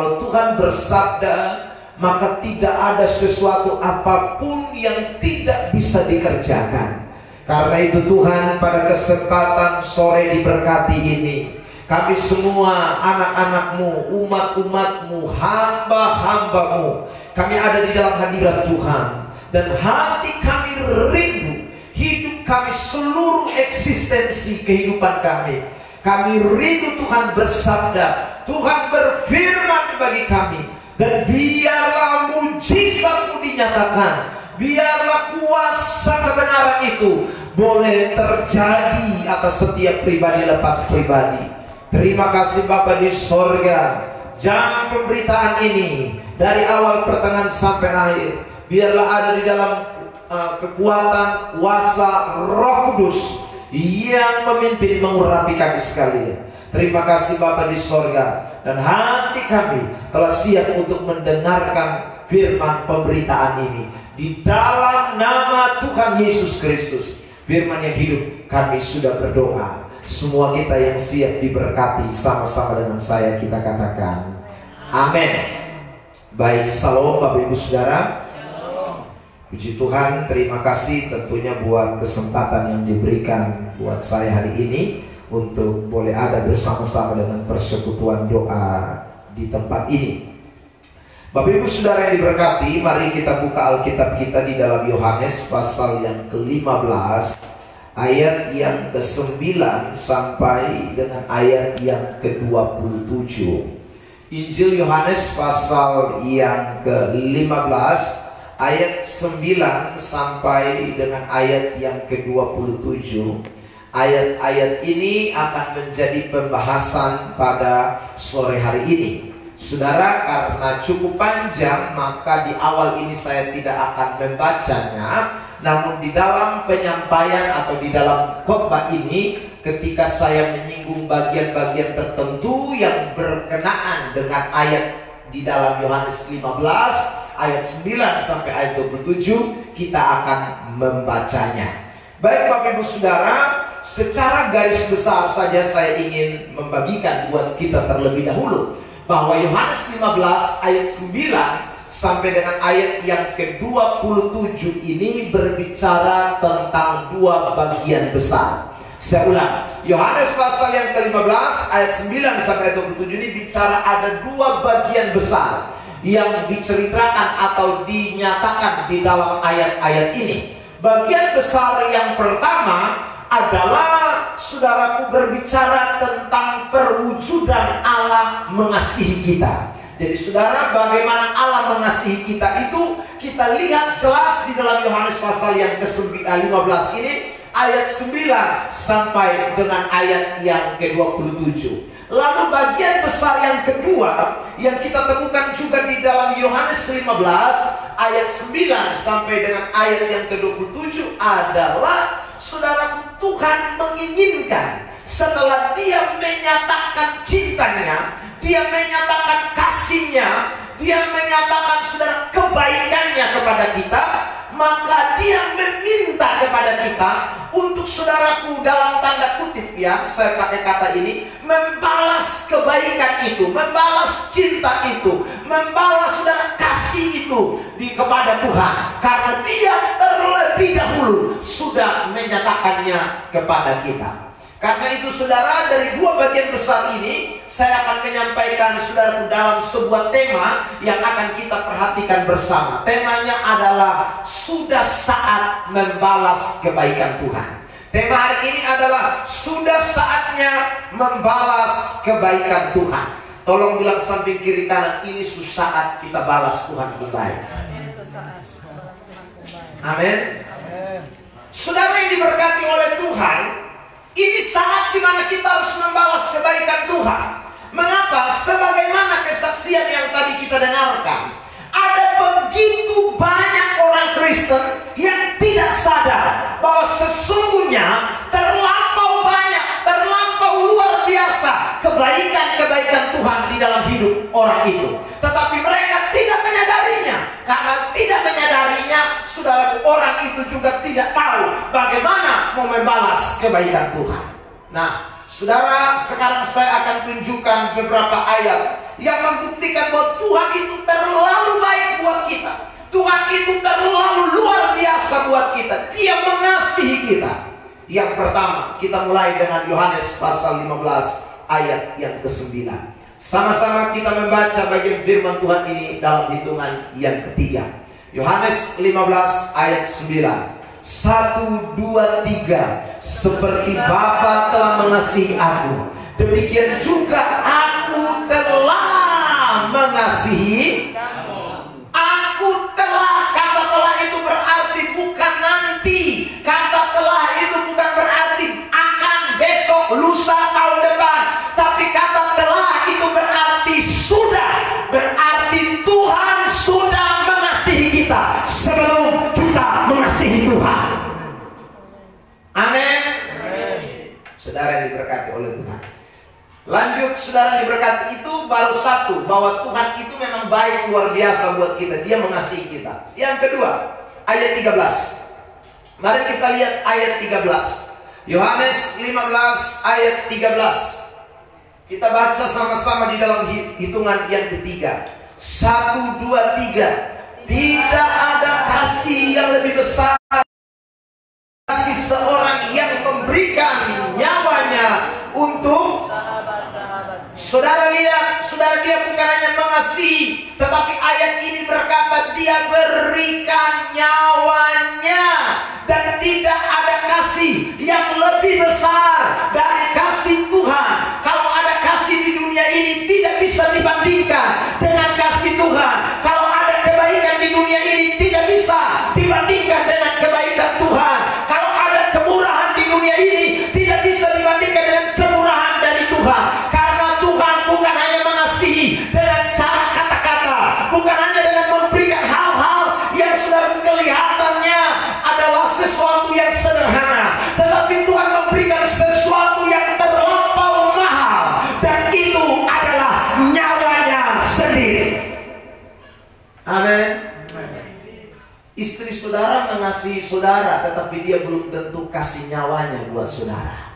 Kalau Tuhan bersabda, maka tidak ada sesuatu apapun yang tidak bisa dikerjakan. Karena itu Tuhan, pada kesempatan sore diberkati ini, kami semua anak-anak-Mu, umat-umat-Mu, hamba-hamba-Mu, kami ada di dalam hadirat Tuhan. Dan hati kami rindu, hidup kami, seluruh eksistensi kehidupan kami rindu Tuhan bersabda, Tuhan berfirman bagi kami. Dan biarlah mujizat-Mu dinyatakan, biarlah kuasa kebenaran itu boleh terjadi atas setiap pribadi lepas pribadi. Terima kasih Bapa di sorga. Jam pemberitaan ini dari awal pertengahan sampai akhir, biarlah ada di dalam kekuatan kuasa Roh Kudus yang memimpin mengurapi kami sekalian. Terima kasih Bapa di sorga. Dan hati kami telah siap untuk mendengarkan firman pemberitaan ini. Di dalam nama Tuhan Yesus Kristus, firman yang hidup, kami sudah berdoa. Semua kita yang siap diberkati, sama-sama dengan saya kita katakan amin. Baik, salam Bapak Ibu Saudara. Puji Tuhan, terima kasih tentunya buat kesempatan yang diberikan buat saya hari ini untuk boleh ada bersama-sama dengan persekutuan doa di tempat ini. Bapak Ibu Saudara yang diberkati, mari kita buka Alkitab kita di dalam Yohanes pasal yang ke-15, ayat yang ke-9 sampai dengan ayat yang ke-27. Injil Yohanes pasal yang ke-15, ayat 9 sampai dengan ayat yang ke-27. Ayat-ayat ini akan menjadi pembahasan pada sore hari ini. Saudara, karena cukup panjang, maka di awal ini saya tidak akan membacanya. Namun di dalam penyampaian atau di dalam khotbah ini, ketika saya menyinggung bagian-bagian tertentu yang berkenaan dengan ayat di dalam Yohanes 15, ayat 9 sampai ayat 27, kita akan membacanya. Baik Bapak Ibu Saudara, secara garis besar saja saya ingin membagikan buat kita terlebih dahulu bahwa Yohanes 15 ayat 9 sampai dengan ayat yang ke-27 ini berbicara tentang dua bagian besar. Saya ulang, Yohanes pasal yang ke-15 ayat 9 sampai ayat 27 ini bicara ada dua bagian besar yang diceritakan atau dinyatakan di dalam ayat-ayat ini. Bagian besar yang pertama adalah, saudaraku, berbicara tentang perwujudan Allah mengasihi kita. Jadi saudara, bagaimana Allah mengasihi kita itu kita lihat jelas di dalam Yohanes pasal yang ke-15 ini, ayat 9 sampai dengan ayat yang ke-27. Lalu bagian besar yang kedua yang kita temukan juga di dalam Yohanes 15 ayat 9 sampai dengan ayat yang ke-27 adalah, saudara, Tuhan menginginkan setelah Dia menyatakan cintanya, Dia menyatakan kasihnya, Dia menyatakan, saudara, kebaikannya kepada kita, maka Dia meminta kepada kita untuk, saudaraku, dalam tanda kutip ya, saya pakai kata ini, membalas kebaikan itu, membalas cinta itu, membalas, saudara, kasih itu kepada Tuhan, karena Dia terlebih dahulu sudah menyatakannya kepada kita. Karena itu saudara, dari dua bagian besar ini saya akan menyampaikan, saudara, dalam sebuah tema yang akan kita perhatikan bersama. Temanya adalah sudah saat membalas kebaikan Tuhan. Tema hari ini adalah sudah saatnya membalas kebaikan Tuhan. Tolong bilang samping kiri kanan, ini saat kita balas Tuhan kembali. Amin. Saudara yang diberkati oleh Tuhan, ini saat dimana kita harus membalas kebaikan Tuhan. Mengapa? Sebagaimana kesaksian yang tadi kita dengarkan, ada begitu banyak orang Kristen yang tidak sadar bahwa sesungguhnya terlampau banyak, terlampau luar biasa kebaikan-kebaikan Tuhan di dalam hidup orang itu. Tetapi mereka tidak menyadarinya. Karena tidak menyadarinya, saudara, orang itu juga tidak tahu bagaimana mau membalas kebaikan Tuhan. Nah, saudara, sekarang saya akan tunjukkan beberapa ayat yang membuktikan bahwa Tuhan itu terlalu baik buat kita. Tuhan itu terlalu luar biasa buat kita. Dia mengasihi kita. Yang pertama, kita mulai dengan Yohanes pasal 15 ayat yang ke-9. Sama-sama kita membaca bagian firman Tuhan ini dalam hitungan yang ketiga. Yohanes 15 ayat 9. 1, 2, 3. Seperti Bapa telah mengasihi aku, demikian juga aku telah mengasihi aku telah. Kata telah itu berarti bukan nanti. Kata telah itu bukan berarti akan, besok, lusa, tahun depan. Tapi kata telah itu berarti sudah. Berarti Tuhan sudah mengasihi kita sebelum kita mengasihi Tuhan. Amin. Saudara yang diberkati oleh Tuhan. Lanjut, saudara diberkati, itu baru satu, bahwa Tuhan itu memang baik luar biasa buat kita. Dia mengasihi kita. Yang kedua, ayat 13. Mari kita lihat ayat 13. Yohanes 15 ayat 13. Kita baca sama-sama di dalam hitungan yang ketiga. 1, 2, 3. Tidak ada kasih yang lebih besar, kasih seorang yang memberikan nyawanya untuk saudara. Lihat, saudara, dia bukan hanya mengasihi, tetapi ayat ini berkata dia berikan nyawanya. Dan tidak ada kasih yang lebih besar dari kasih Tuhan. Kalau ada kasih di dunia ini tidak bisa dibandingkan dengan kasih Tuhan. Kalau ada kebaikan di dunia ini tidak bisa dibandingkan dengan kebaikan Tuhan. Kalau ada kemurahan di dunia ini tidak bisa dibandingkan dengan kemurahan dari Tuhan. Karena Tuhan bukan hanya mengasihi dengan cara kata-kata, bukan hanya dengan memberikan hal-hal yang sudah kelihatannya adalah sesuatu yang sederhana, tetapi Tuhan memberikan sesuatu yang terlampau mahal, dan itu adalah nyawanya sendiri. Amin. Istri saudara mengasihi saudara, tetapi dia belum tentu kasih nyawanya buat saudara.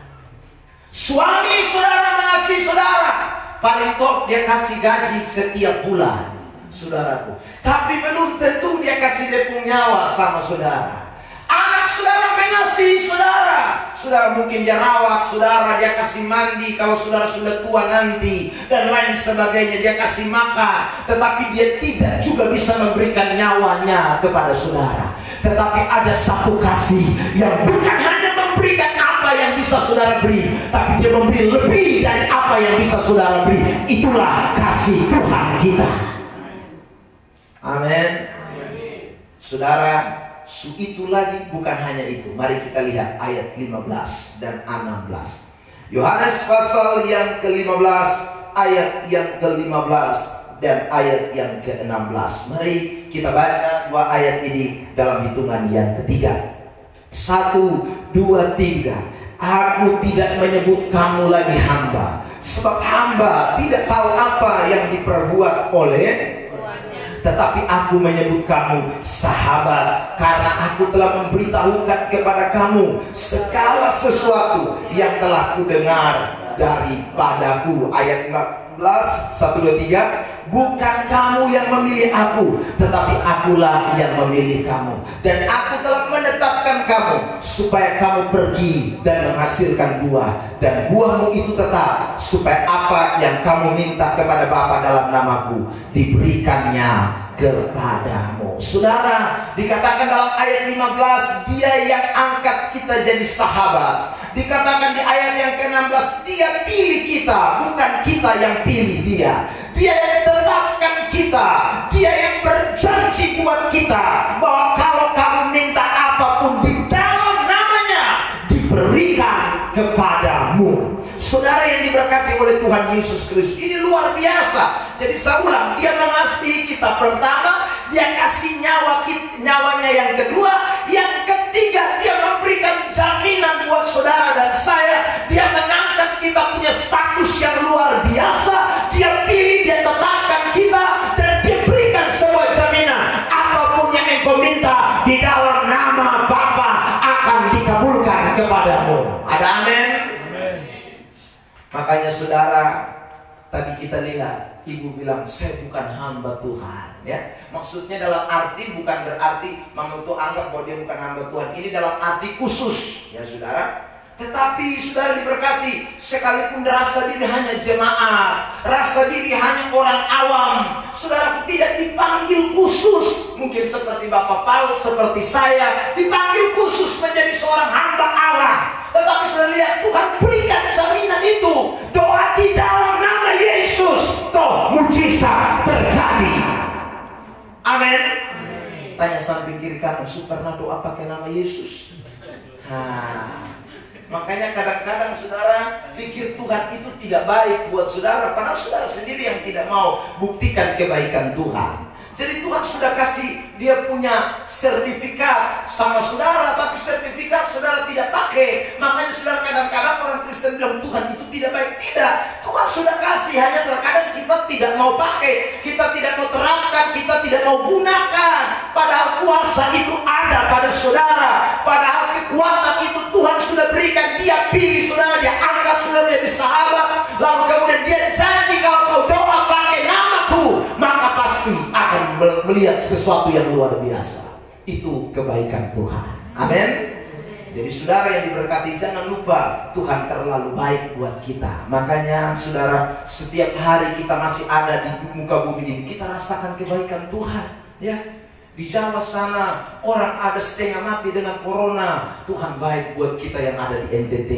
Suami saudara mengasihi saudara, paling top dia kasih gaji setiap bulan, saudaraku. Tapi belum tentu dia kasih depung nyawa sama saudara. Anak saudara mengasihi saudara, saudara mungkin dia rawat saudara, dia kasih mandi kalau saudara sudah tua nanti, dan lain sebagainya, dia kasih makan. Tetapi dia tidak juga bisa memberikan nyawanya kepada saudara. Tetapi ada satu kasih yang bukan hanya memberikan apa yang bisa saudara beri, tapi dia memberi lebih dari apa yang bisa saudara beri. Itulah kasih Tuhan kita. Amin. Saudara, itu lagi bukan hanya itu. Mari kita lihat ayat 15 dan 16. Yohanes pasal yang ke-15 ayat yang ke-15 dan ayat yang ke-16. Mari kita baca dua ayat ini dalam hitungan yang ketiga. 1, 2, 3. Aku tidak menyebut kamu lagi hamba, sebab hamba tidak tahu apa yang diperbuat oleh, tetapi aku menyebut kamu sahabat, karena aku telah memberitahukan kepada kamu segala sesuatu yang telah kudengar daripadaku. Ayat 14, 1, 2, 3. Bukan kamu yang memilih aku, tetapi akulah yang memilih kamu. Dan aku telah menetapkan kamu supaya kamu pergi dan menghasilkan buah, dan buahmu itu tetap, supaya apa yang kamu minta kepada Bapa dalam namaku diberikannya kepadamu. Saudara, dikatakan dalam ayat 15, dia yang angkat kita jadi sahabat. Dikatakan di ayat yang ke-16, dia pilih kita, bukan kita yang pilih dia. Dia yang tetapkan kita, dia yang berjanji buat kita bahwa kalau kamu minta apapun di dalam namanya diberikan kepadamu. Saudara yang diberkati oleh Tuhan Yesus Kristus, ini luar biasa. Jadi saya ulang, dia mengasihi kita. Pertama, dia kasih nyawanya. Yang kedua, yang ketiga, dia memberikan jaminan buat saudara dan saya. Dia mengangkat kita punya status yang luar biasa. Dia pilih, dia tetapkan kita, dan dia berikan semua jaminan. Apapun yang engkau minta di dalam nama Bapa akan dikabulkan kepadamu. Ada amin? Makanya saudara, tadi kita lihat ibu bilang saya bukan hamba Tuhan, ya. Maksudnya dalam arti bukan berarti mama itu anggap bahwa dia bukan hamba Tuhan. Ini dalam arti khusus, ya saudara. Tetapi saudara diberkati, sekalipun rasa diri hanya jemaat, rasa diri hanya orang awam, saudara tidak dipanggil khusus. Mungkin seperti Bapak Paul, seperti saya, dipanggil khusus menjadi seorang hamba Allah. Tetapi saudara lihat, Tuhan berikan jaminan itu. Doa di dalam nama Yesus, toh mujizat terjadi. Amin. Tanya samping kiri kanan, pernah doa pakai nama Yesus? Makanya kadang-kadang saudara pikir Tuhan itu tidak baik buat saudara, padahal saudara sendiri yang tidak mau buktikan kebaikan Tuhan. Jadi Tuhan sudah kasih, dia punya sertifikat sama saudara, tapi sertifikat saudara tidak pakai. Makanya saudara kadang-kadang orang Kristen bilang Tuhan itu tidak baik. Tidak, Tuhan sudah kasih, hanya terkadang kita tidak mau pakai, kita tidak mau terapkan, kita tidak mau gunakan. Padahal kuasa itu ada pada saudara, padahal kekuatan itu Tuhan sudah berikan. Dia pilih saudara, dia angkat saudara menjadi sahabat, lalu kemudian dia janji kalau kau doa pakai namaku, maka pasti akan melihat sesuatu yang luar biasa. Itu kebaikan Tuhan. Amin. Jadi saudara yang diberkati, jangan lupa Tuhan terlalu baik buat kita. Makanya saudara, setiap hari kita masih ada di muka bumi ini, kita rasakan kebaikan Tuhan, ya. Di Jawa sana orang ada setengah mati dengan corona. Tuhan baik buat kita yang ada di NTT.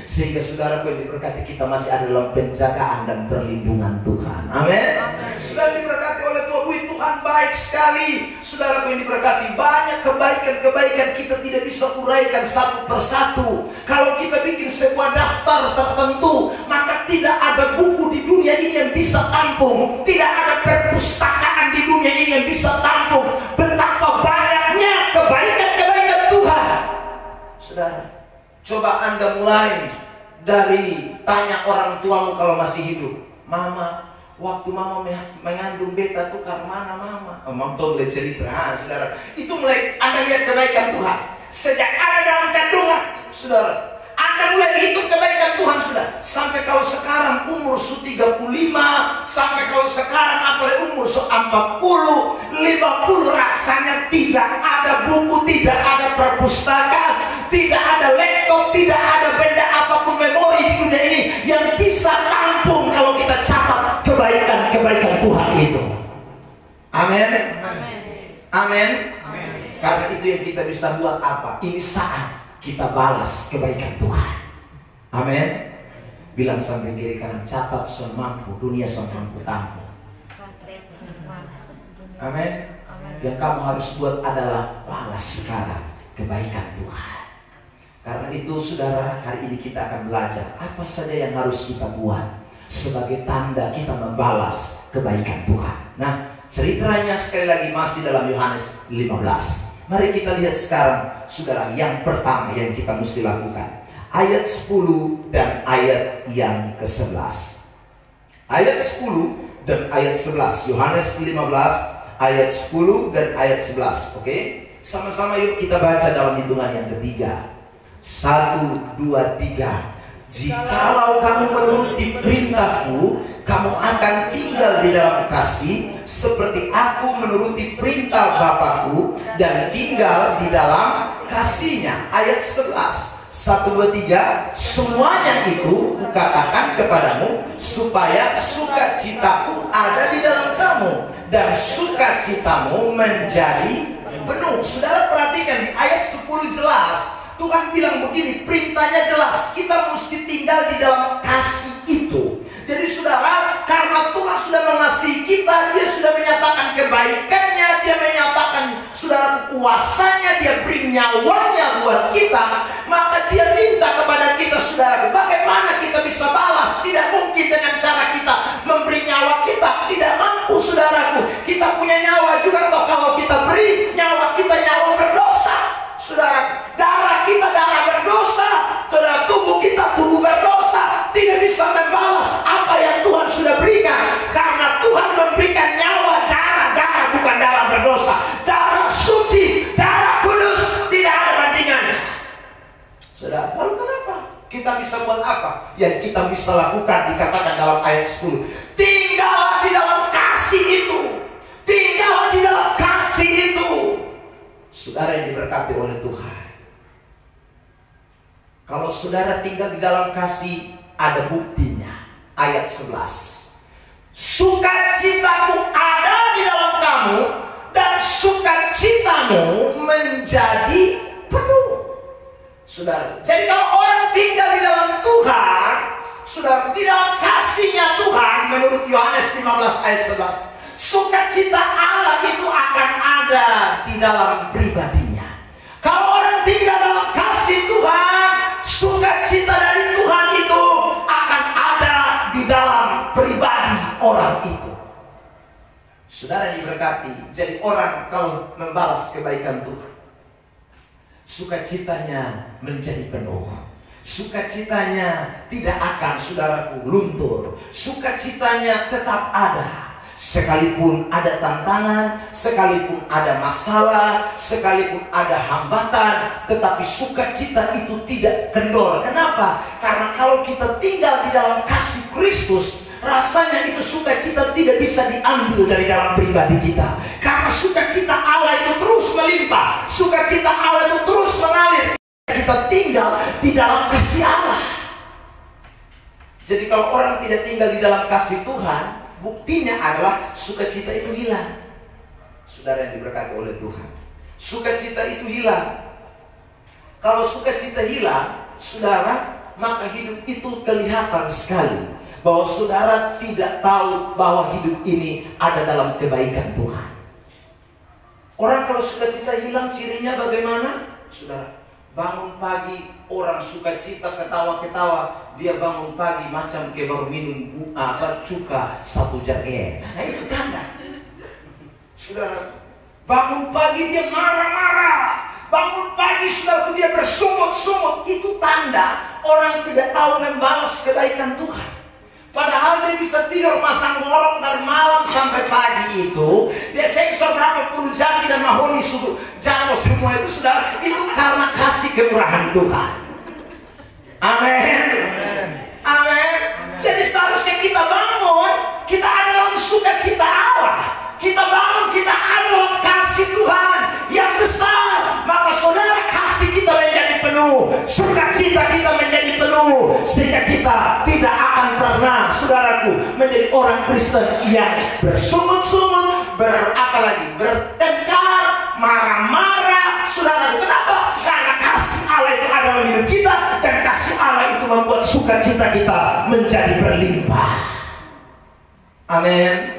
Sehingga saudara yang diberkati, kita masih ada dalam penjagaan dan perlindungan Tuhan. Amin. Sudah diberkati oleh Tuhan baik sekali. Saudara yang diberkati, banyak kebaikan-kebaikan kita tidak bisa uraikan satu persatu. Kalau kita bikin sebuah daftar tertentu, maka tidak ada buku di dunia ini yang bisa tampung. Tidak ada perpustakaan di dunia ini yang bisa tampung betapa banyaknya kebaikan-kebaikan Tuhan. Saudara, coba Anda mulai dari tanya orang tuamu kalau masih hidup. Mama, waktu mama mengandung beta tuh karena mana mama? Mama boleh cerita, saudara. Itu mulai Anda lihat kebaikan Tuhan. Sejak ada dalam kandungan, saudara, Anda mulai hidup kebaikan Tuhan, sudah. Sampai kalau sekarang umur 35, sampai kalau sekarang apalagi umur 40, 50, rasanya tidak ada buku, tidak ada perpustakaan, tidak ada laptop, tidak ada benda apapun memori di dunia ini yang bisa tampung kalau kita catat kebaikan-kebaikan Tuhan itu. Amin. Amin. Karena itu yang kita bisa buat apa? Ini saat kita balas kebaikan Tuhan. Amin. Bilang sambil kiri kanan, catat semampu, dunia semampu tampung. Amin. Yang kamu harus buat adalah balas sekarang kebaikan Tuhan. Karena itu saudara, hari ini kita akan belajar apa saja yang harus kita buat sebagai tanda kita membalas kebaikan Tuhan. Nah, ceritanya sekali lagi masih dalam Yohanes 15. Mari kita lihat sekarang, saudara, yang pertama yang kita mesti lakukan. Ayat 10 dan ayat yang ke-11. Ayat 10 dan ayat 11. Yohanes 15, ayat 10 dan ayat 11. Oke? Sama-sama yuk kita baca dalam hitungan yang ketiga. 1, 2, 3. Jikalau kamu menuruti perintahku, kamu akan tinggal di dalam kasih, seperti aku menuruti perintah Bapakku dan tinggal di dalam kasihnya. Ayat 11. 1, 2, 3. Semuanya itu kukatakan kepadamu, supaya sukacitaku ada di dalam kamu, dan sukacitamu menjadi penuh. Saudara perhatikan di ayat 10 jelas. Tuhan bilang begini, perintahnya jelas, kita mesti tinggal di dalam kasih itu. Jadi saudara, karena Tuhan sudah mengasihi kita, dia sudah menyatakan kebaikannya, dia menyatakan saudara kuasanya, dia beri nyawanya buat kita, maka dia minta kepada kita saudara, bagaimana kita bisa balas? Tidak mungkin dengan cara kita memberi nyawa kita, tidak mampu saudaraku. Kita punya nyawa juga toh, kalau kita beri nyawa kita nyawa berdosa. Saudara, darah kita darah berdosa, saudara, tubuh kita tubuh berdosa, tidak bisa membalas apa yang Tuhan sudah berikan. Karena Tuhan memberikan nyawa, darah bukan darah berdosa, darah suci, darah kudus, tidak ada bandingannya. Saudara, lalu kenapa kita kita bisa buat apa? Yang kita bisa lakukan dikatakan dalam ayat 10. Tinggallah di dalam kasih itu. Tinggallah di dalam kasih itu. Saudara yang diberkati oleh Tuhan. Kalau saudara tinggal di dalam kasih, ada buktinya. Ayat 11. Sukacitaku ada di dalam kamu, dan sukacitamu menjadi penuh. Saudara, jadi kalau orang tinggal di dalam Tuhan, saudara, di dalam kasihnya Tuhan, menurut Yohanes 15 ayat 11, sukacita Allah itu akan ada di dalam pribadinya. Kalau orang tinggal dalam kasih Tuhan, sukacita dari Tuhan itu akan ada di dalam pribadi orang itu. Saudara diberkati, jadi orang kalau membalas kebaikan Tuhan, sukacitanya menjadi penuh. Sukacitanya tidak akan, saudaraku, luntur. Sukacitanya tetap ada. Sekalipun ada tantangan, sekalipun ada masalah, sekalipun ada hambatan, tetapi sukacita itu tidak kendor. Kenapa? Karena kalau kita tinggal di dalam kasih Kristus, rasanya itu sukacita tidak bisa diambil dari dalam pribadi kita. Karena sukacita Allah itu terus melimpah, sukacita Allah itu terus mengalir. Kita tinggal di dalam kasih Allah. Jadi kalau orang tidak tinggal di dalam kasih Tuhan, buktinya adalah sukacita itu hilang. Saudara yang diberkati oleh Tuhan, sukacita itu hilang. Kalau sukacita hilang, saudara, maka hidup itu kelihatan sekali bahwa saudara tidak tahu bahwa hidup ini ada dalam kebaikan Tuhan. Orang kalau sukacita hilang, cirinya bagaimana? Saudara, bangun pagi orang sukacita, ketawa-ketawa, dia bangun pagi macam kayak baru minum cuka 1 jagen. Nah itu tanda. Saudara, bangun pagi dia marah-marah, bangun pagi saudara dia bersungut-sungut, itu tanda orang tidak tahu membalas kebaikan Tuhan. Padahal dia bisa tidur pasang ngorok dari malam sampai pagi itu, dia seksa berapa puluh jam dan mahoni subuh jamu semua itu, saudara, itu karena kasih kemurahan Tuhan. Amin. Amin. Jadi seharusnya kita bangun, kita ada dalam sukacita Allah. Kita bangun, kita ada dalam kasih Tuhan yang besar. Maka saudara, kasih kita menjadi penuh, sukacita kita menjadi penuh, sehingga kita tidak akan pernah, saudaraku, menjadi orang Kristen yang bersungut-sungut, bertengkar, marah-marah. Saudaraku, kenapa? Karena kasih Allah itu ada dalam hidup kita, dan kasih Allah itu membuat sukacita kita menjadi berlimpah. Amin.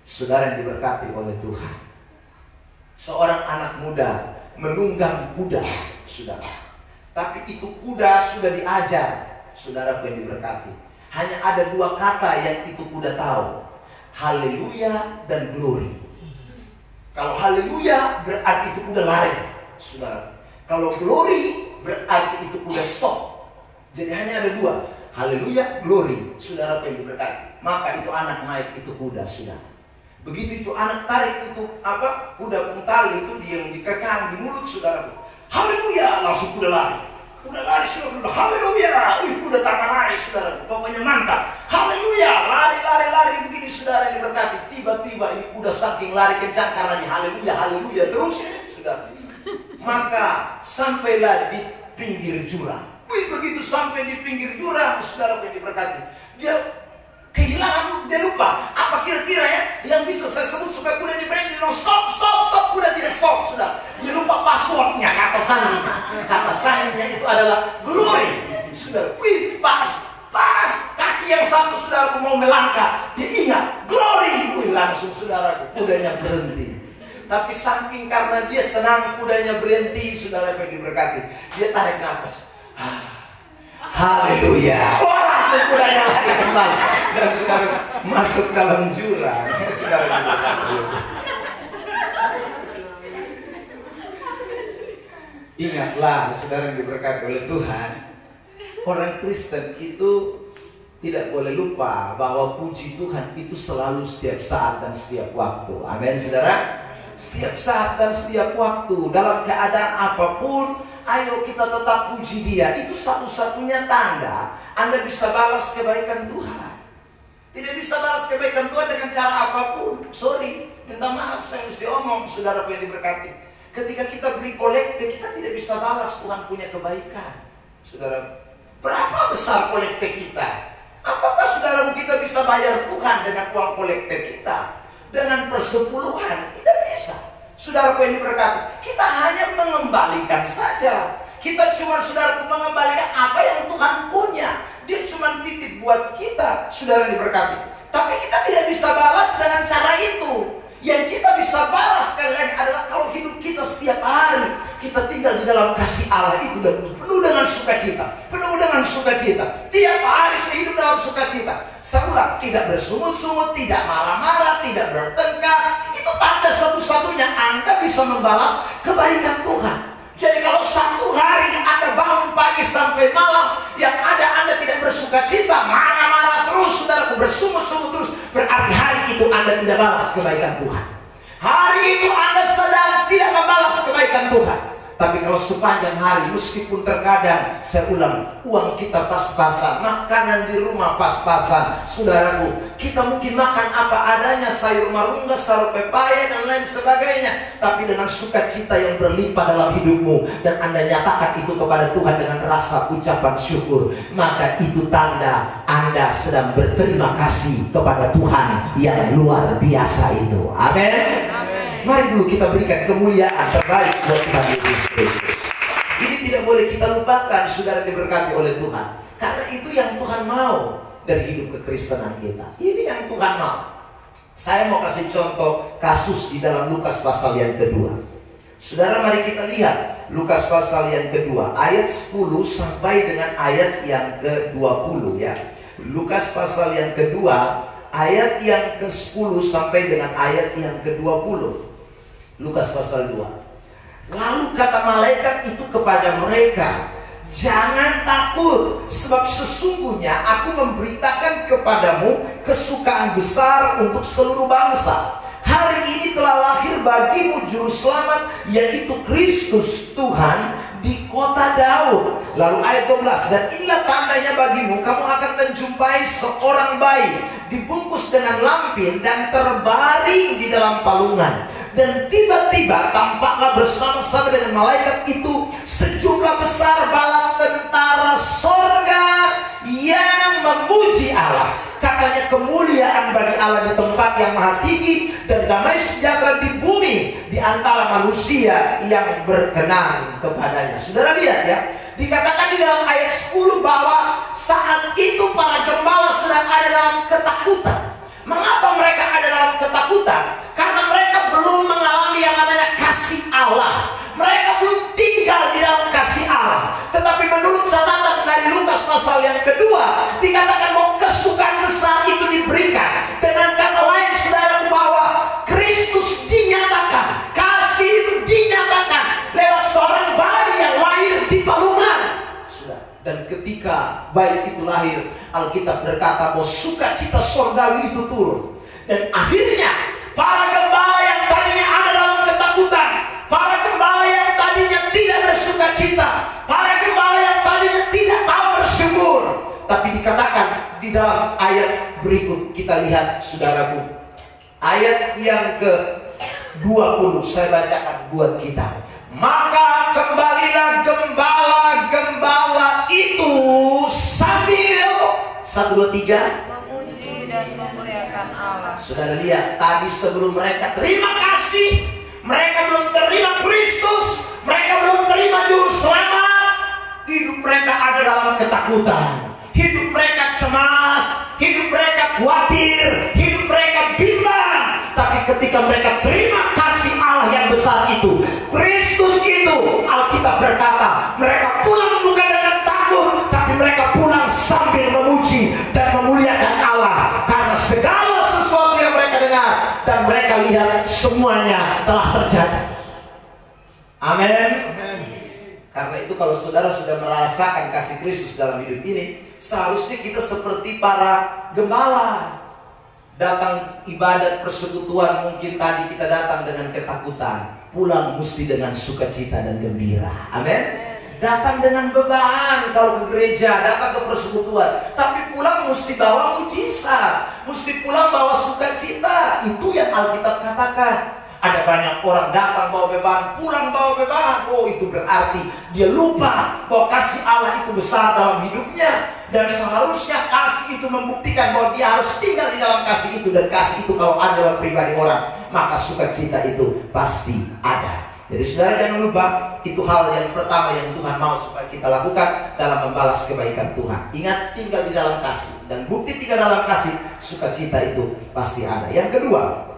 Saudara yang diberkati oleh Tuhan, seorang anak muda menunggang kuda, saudara. Tapi itu kuda sudah diajar, saudara yang diberkati. Hanya ada 2 kata yang itu kuda tahu, haleluya dan glory. Kalau haleluya berarti itu kuda lari, saudara. Kalau glory berarti itu kuda stop. Jadi hanya ada 2, haleluya, glory, saudara yang diberkati. Maka itu anak naik itu kuda, saudara. Begitu itu anak tarik itu kuda tali itu, dia yang dikekang di mulut, saudara. Haleluya, langsung kuda lari. Kuda lari, saudara. Haleluya, kuda tangan lari, saudara. Pokoknya mantap. Haleluya, lari begini, saudara yang diberkati. Tiba-tiba ini kuda saking lari kencang karena di haleluya terus, saudara. Maka sampailah di pinggir jurang. Begitu sampai di pinggir jurang, saudara yang diberkati, dia kehilangan, dia lupa apa kira-kira ya yang bisa saya sebut supaya kuda diberhenti. Stop, kuda tidak stop, sudah. Dia lupa passwordnya, kata sandinya itu adalah glory, sudah. Pas kaki yang satu, saudaraku, mau melangkah, dia ingat glory, langsung, saudaraku, kudanya berhenti. Tapi saking karena dia senang kudanya berhenti, saudara yang diberkati, dia tarik nafas. Haleluya. Langsung kudanya lari kembali dan saudara masuk dalam jurang. Saudara diberkati. Ingatlah, saudara yang diberkati oleh Tuhan, orang Kristen itu tidak boleh lupa bahwa puji Tuhan itu selalu setiap saat dan setiap waktu. Amin, saudara. Setiap saat dan setiap waktu, dalam keadaan apapun, ayo kita tetap puji Dia. Itu satu-satunya tanda Anda bisa balas kebaikan Tuhan. Tidak bisa balas kebaikan Tuhan dengan cara apapun. Sorry, minta maaf saya mesti omong, saudara yang diberkati. Ketika kita beri kolekte, kita tidak bisa balas Tuhan punya kebaikan. Saudara, berapa besar kolekte kita? Apakah saudara kita bisa bayar Tuhan dengan uang kolekte kita? Dengan persepuluhan? Tidak bisa. Saudara yang diberkati, kita hanya mengembalikan saja. Kita cuma saudara mengembalikan apa yang Tuhan punya. Dia cuma titip buat kita, saudara diberkati. Tapi kita tidak bisa balas dengan cara itu. Yang kita bisa balas sekali lagi adalah kalau hidup kita setiap hari kita tinggal di dalam kasih Allah itu dan penuh dengan sukacita, penuh dengan sukacita. Tiap hari saya hidup dalam sukacita. Sebulan tidak bersungut-sungut, tidak marah-marah, tidak bertengkar. Itu tanda satu-satunya Anda bisa membalas kebaikan Tuhan. Jadi kalau satu hari Anda bangun pagi sampai malam, yang ada Anda tidak bersukacita, marah-marah terus, saudara, bersungut-sungut terus, berarti hari itu Anda tidak balas kebaikan Tuhan. Hari itu Anda sedang tidak membalas kebaikan Tuhan. Tapi kalau sepanjang hari, meskipun terkadang, saya ulang, uang kita pas-pasan, makanan di rumah pas-pasan, saudaraku, kita mungkin makan apa adanya, sayur marungga, sayur pepaya, dan lain sebagainya. Tapi dengan sukacita yang berlimpah dalam hidupmu, dan Anda nyatakan itu kepada Tuhan dengan rasa ucapan syukur, maka itu tanda Anda sedang berterima kasih kepada Tuhan yang luar biasa itu. Amin. Mari dulu kita berikan kemuliaan terbaik buat Tuhan Yesus Kristus. Ini tidak boleh kita lupakan, saudara diberkati oleh Tuhan. Karena itu yang Tuhan mau dari hidup kekristenan kita. Ini yang Tuhan mau. Saya mau kasih contoh kasus di dalam Lukas pasal yang kedua. Saudara, mari kita lihat Lukas pasal yang kedua, ayat 10 sampai dengan ayat yang ke-20 ya. Lukas pasal yang kedua, ayat yang ke-10 sampai dengan ayat yang ke-20. Lukas pasal 2. Lalu kata malaikat itu kepada mereka, jangan takut, sebab sesungguhnya aku memberitakan kepadamu kesukaan besar untuk seluruh bangsa. Hari ini telah lahir bagimu juru selamat, yaitu Kristus Tuhan di kota Daud. Lalu ayat 12, dan inilah tandanya bagimu, kamu akan menjumpai seorang bayi dibungkus dengan lampin dan terbaring di dalam palungan. Dan tiba-tiba tampaklah bersama-sama dengan malaikat itu sejumlah besar bala tentara sorga yang memuji Allah. Katanya kemuliaan bagi Allah di tempat yang maha tinggi, dan damai sejahtera di bumi di antara manusia yang berkenan kepadanya. Saudara lihat ya, dikatakan di dalam ayat 10 bahwa saat itu para gembala sedang ada dalam ketakutan. Mengapa mereka ada dalam ketakutan? Karena mereka belum mengalami yang namanya kasih Allah. Mereka belum tinggal di dalam kasih Allah. Tetapi menurut catatan dari Lukas pasal yang kedua, dikatakan bahwa kesukaan besar itu diberikan. Dengan kata lain, saudara, bahwa Kristus dinyatakan, kasih itu dinyatakan lewat seorang bayi yang lahir di palungan. Dan ketika bayi itu lahir, Alkitab berkata bahwa sukacita surgawi itu turun. Dan akhirnya para gembala yang tadinya ada dalam ketakutan, para gembala yang tadinya tidak bersukacita, para gembala yang tadinya tidak tahu bersyukur, tapi dikatakan di dalam ayat berikut, kita lihat saudaraku, ayat yang ke-20 saya bacakan buat kita. Maka kembalilah gembala-gembala itu sambil 1, 2, 3 memuji dan memuliakan Allah. Saudara lihat, tadi sebelum mereka terima kasih, mereka belum terima Kristus, mereka belum terima juru selamat, hidup mereka ada dalam ketakutan, hidup mereka cemas, hidup mereka khawatir, hidup mereka bimbang. Tapi ketika mereka terima kasih Allah yang besar itu, Kristus itu, Alkitab berkata, mereka pulang bukan dengan takut, tapi mereka pulang sambil memuji dan memuliakan Allah. Karena segala sesuatu yang mereka dengar dan mereka lihat, semuanya telah terjadi. Amin. Karena itu kalau saudara sudah merasakan kasih Kristus dalam hidup ini, seharusnya kita seperti para gembala. Datang ibadat persekutuan, mungkin tadi kita datang dengan ketakutan, pulang mesti dengan sukacita dan gembira. Amin. datang dengan beban kalau ke gereja, datang ke persekutuan, tapi pulang mesti bawa mujizat, mesti pulang bawa sukacita. Itu yang Alkitab katakan. Ada banyak orang datang bawa beban, pulang bawa beban. Oh, itu berarti dia lupa bahwa kasih Allah itu besar dalam hidupnya. Dan seharusnya kasih itu membuktikan bahwa dia harus tinggal di dalam kasih itu. Dan kasih itu kalau ada dalam pribadi orang, maka sukacita itu pasti ada. Jadi saudara jangan lupa, itu hal yang pertama yang Tuhan mau supaya kita lakukan dalam membalas kebaikan Tuhan. Ingat, tinggal di dalam kasih. Dan bukti tinggal dalam kasih, sukacita itu pasti ada. Yang kedua,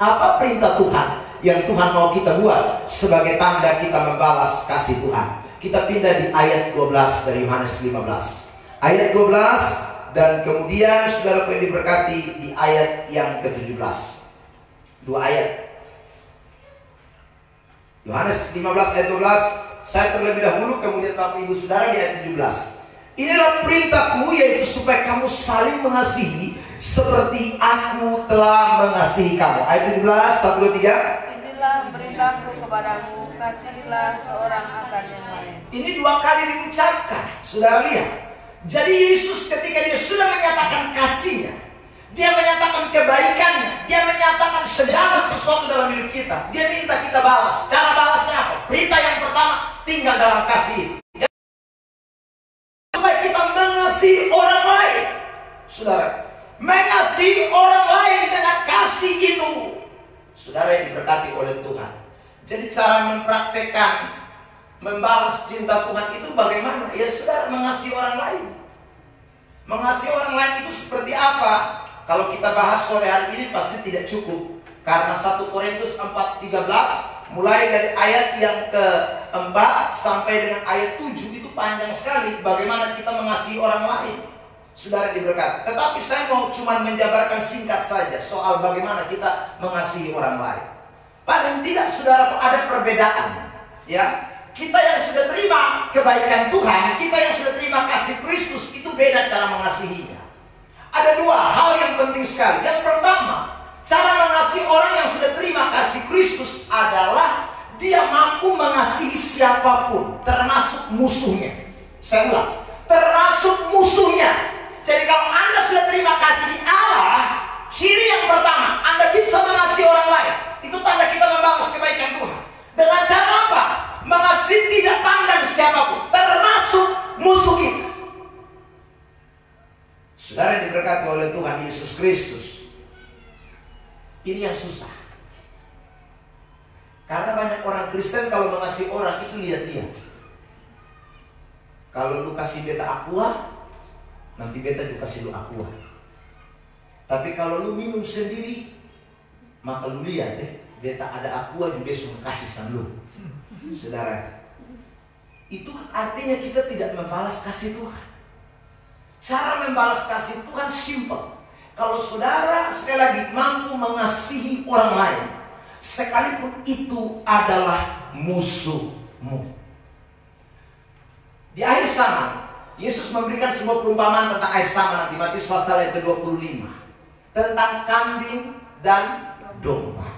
apa perintah Tuhan yang Tuhan mau kita buat sebagai tanda kita membalas kasih Tuhan? Kita pindah di ayat 12 dari Yohanes 15. Ayat 12 dan kemudian saudara yang diberkati di ayat yang ke-17. Dua ayat. Yohanes 15 ayat 12. Saya terlebih dahulu, kemudian Bapak Ibu Saudara di ayat 17. Inilah perintahku, yaitu supaya kamu saling mengasihi seperti aku telah mengasihi kamu. Ayat 17, 1, 2, 3. Inilah perintahku kepadamu, kasihilah seorang akan yang lain. Ini dua kali diucapkan. Saudara lihat. Jadi Yesus ketika dia sudah menyatakan kasihnya, dia menyatakan kebaikannya, dia menyatakan segala sesuatu dalam hidup kita, dia minta kita balas. Cara balasnya apa? Perintah yang pertama, tinggal dalam kasih. Supaya kita mengasihi orang lain. Saudara, mengasihi orang lain dengan kasih itu, saudara yang diberkati oleh Tuhan. Jadi cara mempraktekkan membalas cinta Tuhan itu bagaimana? Ya saudara, mengasihi orang lain. Mengasihi orang lain itu seperti apa? Kalau kita bahas sore hari ini pasti tidak cukup. Karena 1 Korintus 4:13 mulai dari ayat yang ke-4 sampai dengan ayat 7 itu panjang sekali bagaimana kita mengasihi orang lain. Saudara diberkati. Tetapi saya mau cuma menjabarkan singkat saja soal bagaimana kita mengasihi orang lain. Paling tidak saudara ada perbedaan. Ya, kita yang sudah terima kebaikan Tuhan, kita yang sudah terima kasih Kristus, itu beda cara mengasihinya. Ada dua hal yang penting sekali. Yang pertama, cara mengasihi orang yang sudah terima kasih Kristus adalah dia mampu mengasihi siapapun, termasuk musuhnya. Saya ulang, termasuk musuhnya. Jadi kalau Anda sudah terima kasih Allah, ciri yang pertama, Anda bisa mengasihi orang lain. Itu tanda kita membalas kebaikan Tuhan. Dengan cara apa? Mengasihi tidak pandang siapapun, termasuk musuh kita. Saudara yang diberkati oleh Tuhan Yesus Kristus, ini yang susah. Karena banyak orang Kristen kalau mengasihi orang itu lihat dia. Kalau lu kasih beta aqua, nanti beta juga kasih lu aqua. Tapi kalau lu minum sendiri, maka lu lihat deh, beta ada aqua juga besok kasih sama lu. Saudara, itu artinya kita tidak membalas kasih Tuhan. Cara membalas kasih Tuhan simple. Kalau saudara sekali lagi mampu mengasihi orang lain, sekalipun itu adalah musuhmu. Di akhir zaman, Yesus memberikan sebuah perumpamaan tentang akhir zaman nanti, Matius pasal yang ke-25, tentang kambing dan domba.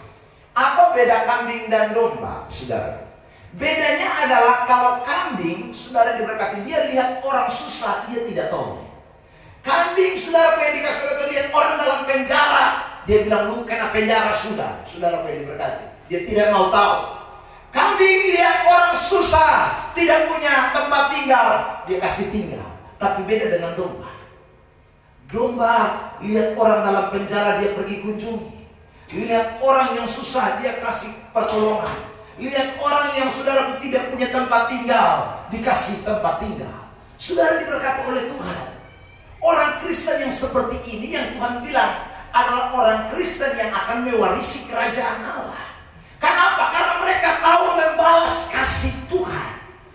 Apa beda kambing dan domba, saudara? Bedanya adalah kalau kambing, saudara diberkati, dia lihat orang susah, dia tidak tolong. Kambing, saudara yang dikasih oleh Tuhan, lihat orang dalam penjara, dia bilang lu kena penjara sudah. Saudara yang diberkati, dia tidak mau tahu. Kambing lihat orang susah, tidak punya tempat tinggal, dia kasih tinggal. Tapi beda dengan domba. Domba lihat orang dalam penjara, dia pergi kunjungi. Lihat orang yang susah, dia kasih pertolongan. Lihat orang yang saudara tidak punya tempat tinggal, dikasih tempat tinggal. Saudara diberkati oleh Tuhan. Orang Kristen yang seperti ini yang Tuhan bilang adalah orang Kristen yang akan mewarisi kerajaan Allah. Kenapa? Karena mereka tahu membalas kasih Tuhan.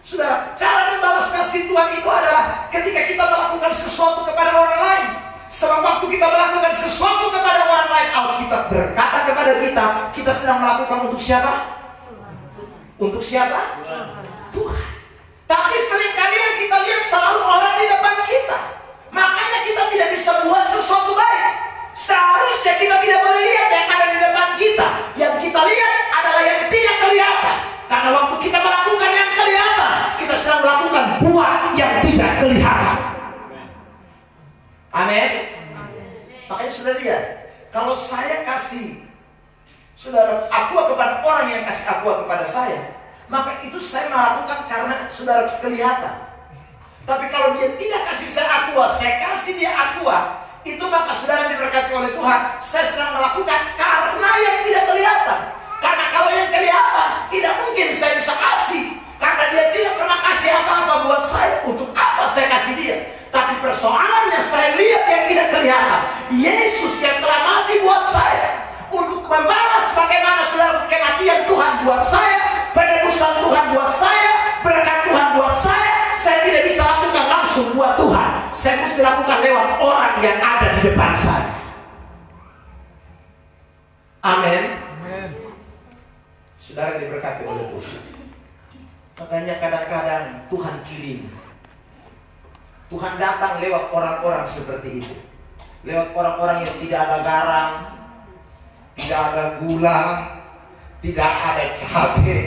Saudara, cara membalas kasih Tuhan itu adalah ketika kita melakukan sesuatu kepada orang lain. Sebab waktu kita melakukan sesuatu kepada orang lain, Alkitab berkata kepada kita sedang melakukan untuk siapa? Untuk siapa? Tuhan. Tapi seringkali yang kita lihat selalu orang di depan kita. Makanya kita tidak bisa buat sesuatu baik. Seharusnya kita tidak boleh lihat yang ada di depan kita. Yang kita lihat adalah yang tidak kelihatan. Karena waktu kita melakukan yang kelihatan, kita sedang melakukan buah yang tidak kelihatan. Amin. Makanya saudara lihat, kalau saya kasih saudara aqua kepada orang yang kasih aqua kepada saya, maka itu saya melakukan karena saudara kelihatan. Tapi kalau dia tidak kasih saya aqua, saya kasih dia aqua, itu maka saudara diberkati oleh Tuhan. Saya sedang melakukan karena yang tidak kelihatan. Karena kalau yang kelihatan, tidak mungkin saya bisa kasih. Karena dia tidak pernah kasih apa-apa buat saya. Untuk apa saya kasih dia? Tapi persoalannya saya lihat yang tidak kelihatan. Yesus yang telah mati buat saya, untuk membalas bagaimana saudara kematian Tuhan buat saya, penebusan Tuhan buat saya, berkat Tuhan buat saya. Saya tidak bisa lakukan langsung buat Tuhan. Saya mesti lakukan lewat orang yang ada di depan saya. Amin. Saudara diberkati oleh Tuhan. Makanya kadang-kadang Tuhan kirim, Tuhan datang lewat orang-orang seperti itu. Lewat orang-orang yang tidak ada garam, tidak ada gula, tidak ada cabai,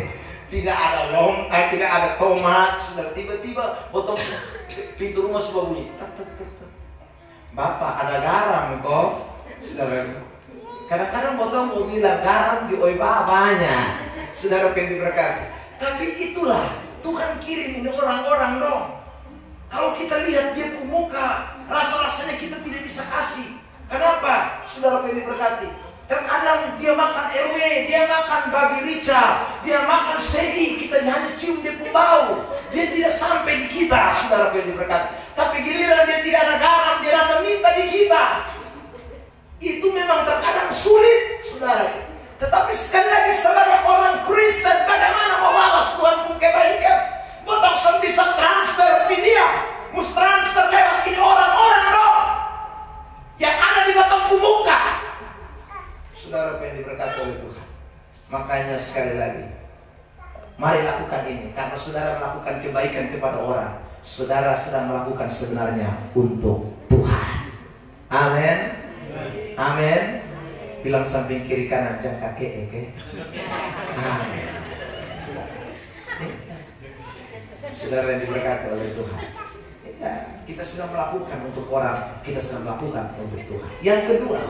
tidak ada tidak ada tomat. Sudah tiba-tiba potong pintu rumah sebuah bunyi. Bapak, ada garam kok. Saudara, kadang-kadang potong mau bilang garam di oiba banyak. Saudara yang diberkati. Tapi itulah Tuhan kirim ini orang-orang dong. Kalau kita lihat dia muka, rasa-rasanya kita tidak bisa kasih. Kenapa? Saudara yang diberkati. Terkadang dia makan RW, dia makan babi rica, dia makan seri, kita hanya cium dia pun bau. Dia tidak sampai di kita, saudara yang diberkati. Tapi giliran dia tidak ada garam, dia datang minta di kita. Itu memang terkadang sulit, saudara. Tetapi sekali lagi sebagai orang Kristen, bagaimana membalas Tuhan pun kebaikan? Bukan bisa transfer dia, mesti transfer lewat ini orang-orang dong yang ada di batang muka. Saudara yang diberkati oleh Tuhan. Makanya sekali lagi, mari lakukan ini. Karena saudara melakukan kebaikan kepada orang, saudara sedang melakukan sebenarnya untuk Tuhan. Amin. Amin. Bilang samping kiri kanan jangan kakek, oke? Amin. Saudara yang diberkati oleh Tuhan. Ya, kita sedang melakukan untuk orang, kita sedang melakukan untuk Tuhan. Yang kedua,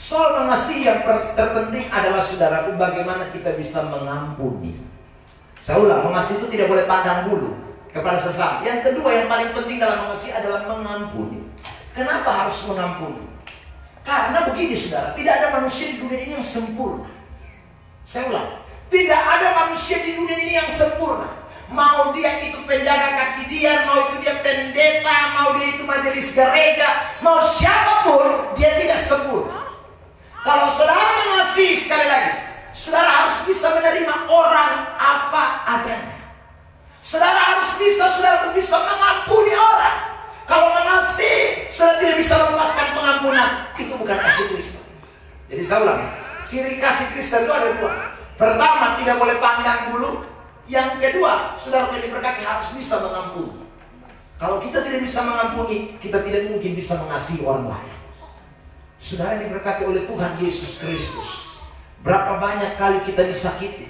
soal mengasihi yang terpenting adalah saudaraku, bagaimana kita bisa mengampuni. Saya ulang, mengasihi itu tidak boleh pandang bulu kepada sesama. Yang kedua yang paling penting dalam mengasihi adalah mengampuni. Kenapa harus mengampuni? Karena begini saudara, tidak ada manusia di dunia ini yang sempurna. Saya ulang, tidak ada manusia di dunia ini yang sempurna. Mau dia itu penjaga kaki dia, mau itu dia pendeta, mau dia itu majelis gereja, mau siapapun, dia tidak sempurna. Kalau saudara mengasihi, sekali lagi, saudara harus bisa menerima orang apa adanya. Saudara harus bisa, saudara bisa mengampuni orang. Kalau mengasihi, saudara tidak bisa melepaskan pengampunan, itu bukan kasih Kristen. Jadi saya ulang, ciri kasih Kristen itu ada dua. Pertama, tidak boleh pandang bulu. Yang kedua, saudara yang diberkati harus bisa mengampuni. Kalau kita tidak bisa mengampuni, kita tidak mungkin bisa mengasihi orang lain. Saudara yang diberkati oleh Tuhan Yesus Kristus, berapa banyak kali kita disakiti.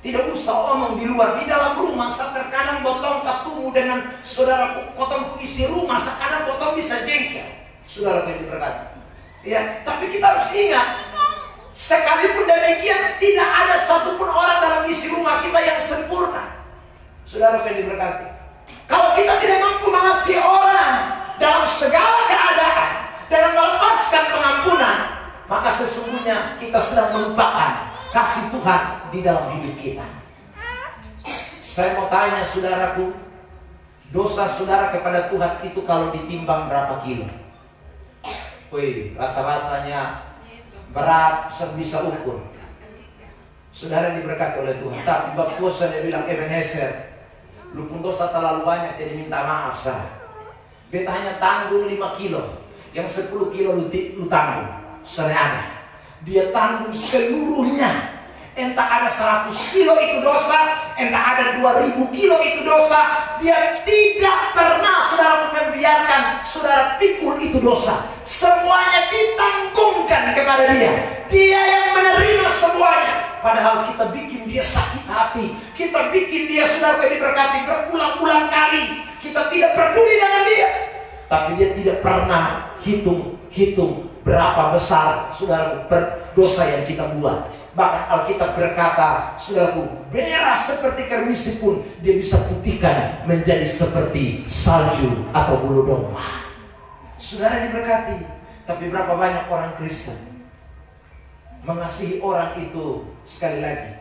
Tidak usah omong di luar, di dalam rumah terkadang botong ketemu dengan saudara, potong isi rumah, terkadang botong bisa jengkel. Saudara yang diberkati. Ya, tapi kita harus ingat, sekalipun demikian tidak ada satupun orang dalam isi rumah kita yang sempurna. Saudara yang diberkati. Kalau kita tidak mampu mengasihi orang dalam segala keadaan, dalam melepaskan pengampunan, maka sesungguhnya kita sedang melupakan kasih Tuhan di dalam hidup kita. Saya mau tanya saudaraku, dosa saudara kepada Tuhan itu kalau ditimbang berapa kilo? Wih, rasa-rasanya berat, bisa ukur. Saudara diberkati oleh Tuhan. Tapi bab puasa dia bilang, Ebenezer, lu pun dosa terlalu banyak jadi minta maaf saya. Beta hanya tanggung 5 kilo, yang 10 kilo lu tanggung. Saya ada. Dia tanggung seluruhnya. Entah ada 100 kilo itu dosa, entah ada 2000 kilo itu dosa. Dia tidak pernah saudara membiarkan saudara pikul itu dosa. Semuanya ditanggungkan kepada dia. Dia yang menerima semuanya. Padahal kita bikin dia sakit hati. Kita bikin dia saudara diberkati berulang-ulang kali. Kita tidak peduli dengan dia. Tapi dia tidak pernah hitung berapa besar saudara dosa yang kita buat. Bahkan Alkitab berkata, saudaraku, merah seperti kermisi pun dia bisa putihkan menjadi seperti salju atau bulu domba. Saudara diberkati. Tapi berapa banyak orang Kristen mengasihi orang itu, sekali lagi,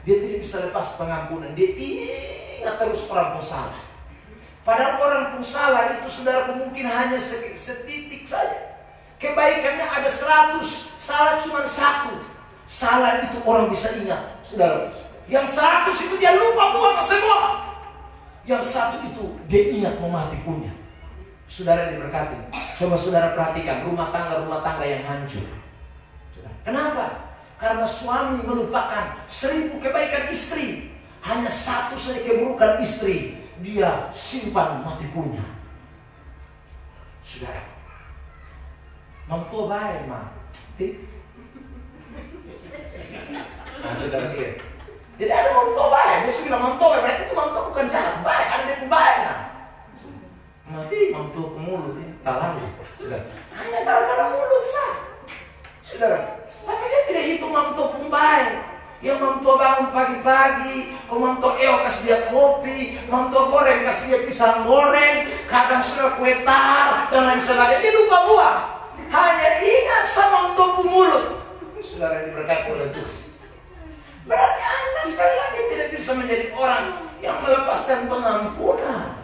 dia tidak bisa lepas pengampunan. Dia ingat terus orang pun salah. Padahal orang pun salah itu saudara mungkin hanya setitik saja. Kebaikannya ada 100, salah cuma 1. Salah itu orang bisa ingat, saudara. Yang 100 itu dia lupa buang semua. Yang 1 itu dia ingat memati punya. Saudara diberkati. Coba saudara perhatikan rumah tangga yang hancur. Kenapa? Karena suami melupakan 1000 kebaikan istri. Hanya 1 saja keburukan istri dia simpan mati punya. Saudara, mampu baik mah. Nah, saudara dia. Jadi ada mampu baik. Dia bilang mampu baik. Berarti itu mampu bukan jahat. Baik, ada dia baik lah. Mati mampu mulut ini talang. Saudara, hanya gara-gara mulut sah. Saudara, tapi dia tidak hitung mampu pun baik. Yang mampu bangun pagi-pagi, kau mampu kasih dia kopi, mampu goreng kasih dia pisang goreng, kadang sudah kue tar dan lain sebagainya. Dia lupa buang. Hanya ingat sama mampu mulut. Saudara diberkati oleh Tuhan. Berarti Anda sekali lagi tidak bisa menjadi orang yang melepaskan pengampunan.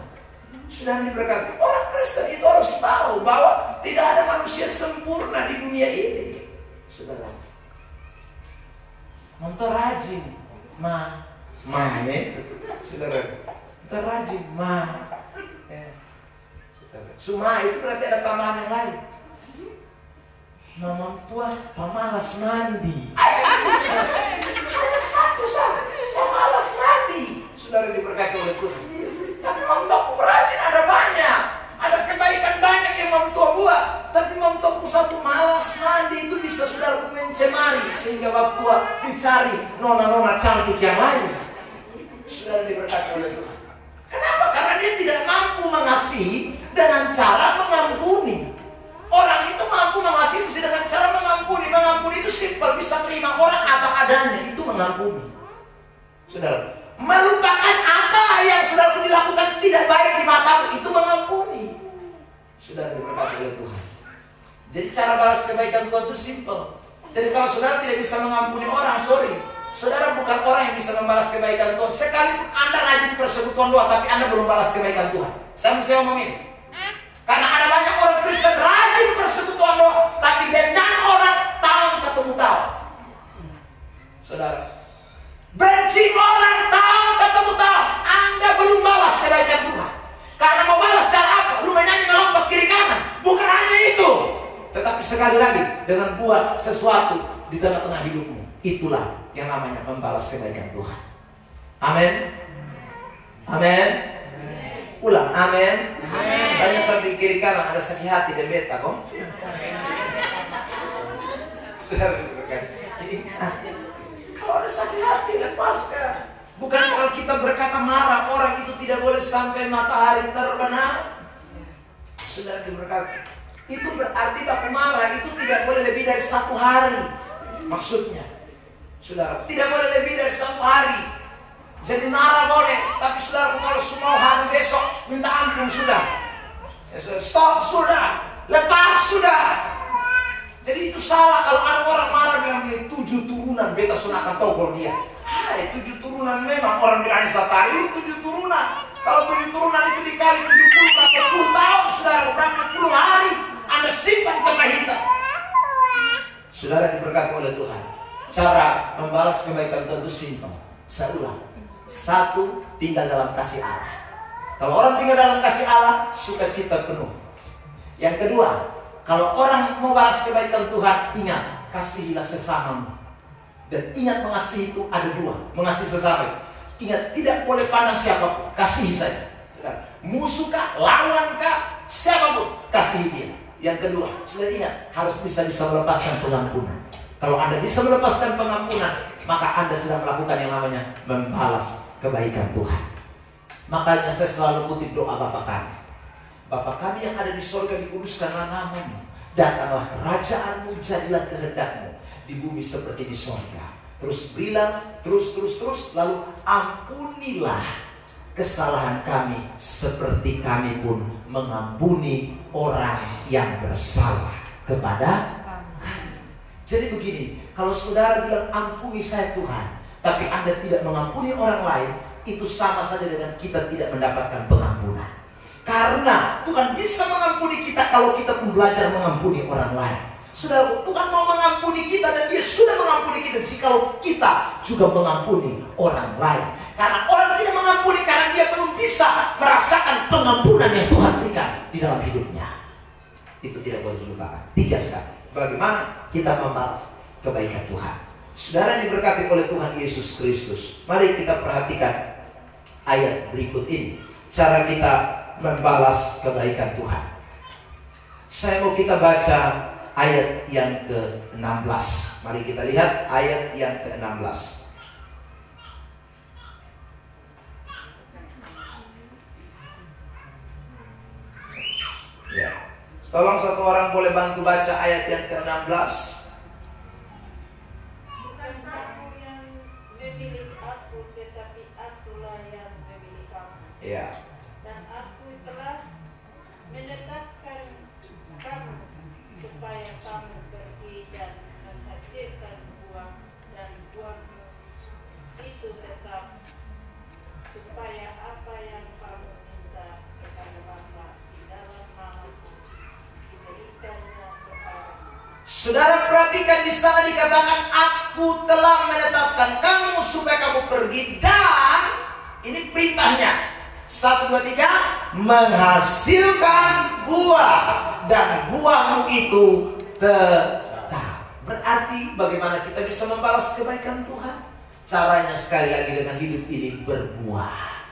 Saudara diberkati. Orang Kristen itu harus tahu bahwa tidak ada manusia sempurna di dunia ini. Saudara, nonton rajin, saudara, nonton rajin, Suma itu berarti ada tambahan yang lain. Mama tua pemalas mandi. Ada 1 saja, pemalas mandi. Saudara diberkati oleh Tuhan. Tapi mama tua rajin ada banyak. Ada kebaikan banyak yang mama tua buat. Tapi mama tua 1 malas mandi itu bisa saudara mencemari. Sehingga bapak tua dicari nona-nona cantik yang lain. Saudara diberkati oleh Tuhan. Kenapa? Karena dia tidak mampu mengasihi dengan cara mengampuni. Orang itu mampu mengasihi dengan cara mengampuni. Mengampuni itu simpel, bisa terima orang apa adanya, itu mengampuni. Saudara, melupakan apa yang saudara dilakukan tidak baik di matamu, itu mengampuni. Saudara diberkati oleh Tuhan. Jadi cara balas kebaikan Tuhan itu simpel. Jadi kalau saudara tidak bisa mengampuni orang, sorry, saudara bukan orang yang bisa membalas kebaikan Tuhan. Sekalipun Anda rajin persekutuan doa, tapi Anda belum balas kebaikan Tuhan. Saya mesti ngomong ini. Karena ada banyak orang Kristen rajin persekutuan doa, tapi dengan orang tahun ketemu tahun. Saudara, benci orang tahun ketemu tahun, Anda belum balas kebaikan Tuhan. Karena mau balas cara apa? Lu menyanyi melompat kiri kanan. Bukan hanya itu, tetapi sekali lagi dengan buat sesuatu di tengah-tengah hidupmu. Itulah yang namanya membalas kebaikan Tuhan. Amin. Amin. Ulang, amin. Tanya sambil kiri kanan, ada sakit hati dan beta kok. Kalau ada sakit hati, lepaskan. Bukan kalau kita berkata marah, orang itu tidak boleh sampai matahari terbenam. Saudara diberkati. Itu berarti baku marah itu tidak boleh lebih dari 1 hari. Maksudnya, saudara, tidak boleh lebih dari 1 hari. Jadi marah boleh, tapi saudara kalau semua hari besok minta ampun sudah. Ya, stop sudah, lepas sudah. Jadi itu salah kalau ada orang marah bilang 7 turunan beta sunahkan togol dia. 7 turunan memang orang bilang satari itu 7 turunan. Kalau 7 turunan itu dikali 70 berapa puluh tahun saudara, berapa puluh hari Anda simpan kena hitam. Saudara diberkati oleh Tuhan. Cara membalas kebaikan tentu simpel. Saya ulang. 1, tinggal dalam kasih Allah. Kalau orang tinggal dalam kasih Allah, sukacita penuh. Yang kedua, kalau orang mau balas kebaikan Tuhan, ingat, kasihilah sesamamu. Dan ingat mengasihi itu ada 2. Mengasihi sesama. Ingat, tidak boleh pandang siapapun, kasihi saja. Musuhkah, lawankah, siapapun, kasihi dia. Yang kedua, sudah ingat, harus bisa melepaskan pengampunan. Kalau Anda bisa melepaskan pengampunan, maka Anda sedang melakukan yang namanya membalas kebaikan Tuhan. Makanya saya selalu kutip doa Bapa kami. Bapa kami yang ada di surga, dikuduskanlah namamu, datanglah kerajaanmu, jadilah kehendakmu di bumi seperti di surga. Terus berilah, terus, lalu ampunilah kesalahan kami seperti kami pun mengampuni orang yang bersalah kepada kami. Jadi begini, kalau saudara bilang ampuni saya Tuhan, tapi Anda tidak mengampuni orang lain, itu sama saja dengan kita tidak mendapatkan pengampunan. Karena Tuhan bisa mengampuni kita kalau kita pun belajar mengampuni orang lain. Saudara, Tuhan mau mengampuni kita dan Dia sudah mengampuni kita jikalau kita juga mengampuni orang lain. Karena orang tidak mengampuni karena dia belum bisa merasakan pengampunan yang Tuhan berikan di dalam hidupnya. Itu tidak boleh dilupakan. 3 sekali. Bagaimana kita membalas kebaikan Tuhan. Saudara yang diberkati oleh Tuhan Yesus Kristus, mari kita perhatikan ayat berikut ini. Cara kita membalas kebaikan Tuhan. Saya mau kita baca ayat yang ke-16. Mari kita lihat ayat yang ke-16. Ya. Tolong satu orang boleh bantu baca ayat yang ke-16. Bukan kamu yang memilih aku, tetapi akulah yang memilih kamu. Ya. Dan aku telah menetapkan kamu supaya kamu pergi dan menghasilkan buah, dan buahmu itu tetap, supaya apa yang kamu minta kepada Bapa di dalam namaku diberikannya sekarang. Saudara perhatikan di sana dikatakan aku telah menetapkan kamu supaya kamu pergi dan ini perintahnya. 1, 2, 3 menghasilkan buah dan buahmu itu tetap. Berarti bagaimana kita bisa membalas kebaikan Tuhan? Caranya sekali lagi dengan hidup ini berbuah.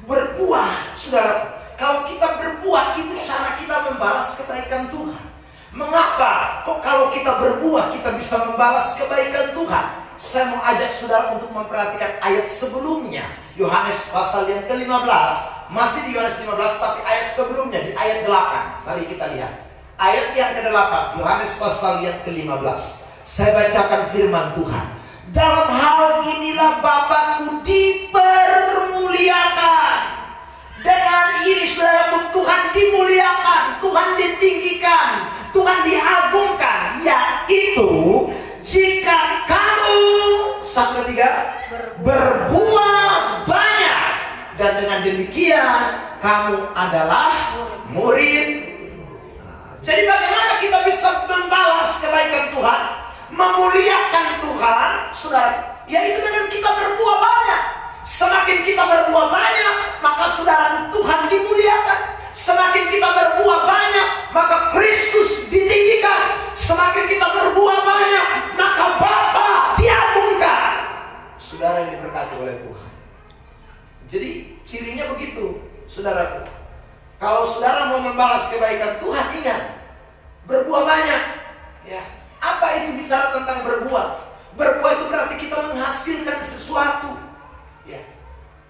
Berbuah, saudara. Kalau kita berbuah itu cara kita membalas kebaikan Tuhan. Mengapa? Kok kalau kita berbuah kita bisa membalas kebaikan Tuhan? Saya mau ajak saudara untuk memperhatikan ayat sebelumnya. Yohanes pasal yang ke-15. Masih di Yohanes 15 tapi ayat sebelumnya di ayat 8. Mari kita lihat. Ayat yang ke-8 Yohanes pasal yang ke-15. Saya bacakan firman Tuhan. Dalam hal inilah Bapakku dipermuliakan. Dengan ini saudaraku, Tuhan dimuliakan, Tuhan ditinggikan, Tuhan diagungkan, yaitu jika kamu 1, 2, 3 berbuah banyak, dan dengan demikian kamu adalah murid. Jadi bagaimana kita bisa membalas kebaikan Tuhan, memuliakan Tuhan, saudara? Yaitu dengan kita berbuah banyak. Semakin kita berbuah banyak, maka saudara Tuhan dimuliakan. Semakin kita berbuah banyak, maka Kristus ditinggikan. Semakin kita berbuah banyak, maka Bapa diagungkan. Saudara yang diberkati oleh Tuhan. Jadi cirinya begitu, saudaraku. Kalau saudara mau membalas kebaikan Tuhan, ingat berbuah banyak. Ya, apa itu bicara tentang berbuah? Berbuah itu berarti kita menghasilkan sesuatu. Ya,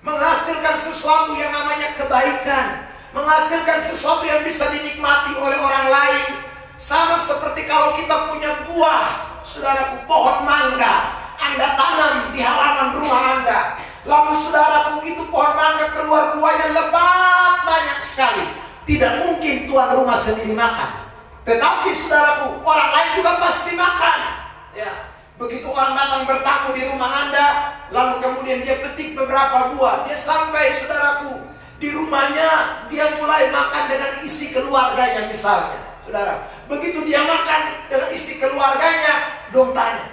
menghasilkan sesuatu yang namanya kebaikan, menghasilkan sesuatu yang bisa dinikmati oleh orang lain. Sama seperti kalau kita punya buah, saudaraku, pohon mangga, Anda tanam di halaman rumah Anda. Lalu saudaraku, itu pohon mangga keluar buahnya lebat banyak sekali. Tidak mungkin tuan rumah sendiri makan, tetapi saudaraku, orang lain juga pasti makan. Ya, begitu orang datang bertamu di rumah Anda, lalu kemudian dia petik beberapa buah, dia sampai saudaraku di rumahnya, dia mulai makan dengan isi keluarganya misalnya. Saudara, begitu dia makan dengan isi keluarganya, dong tanya,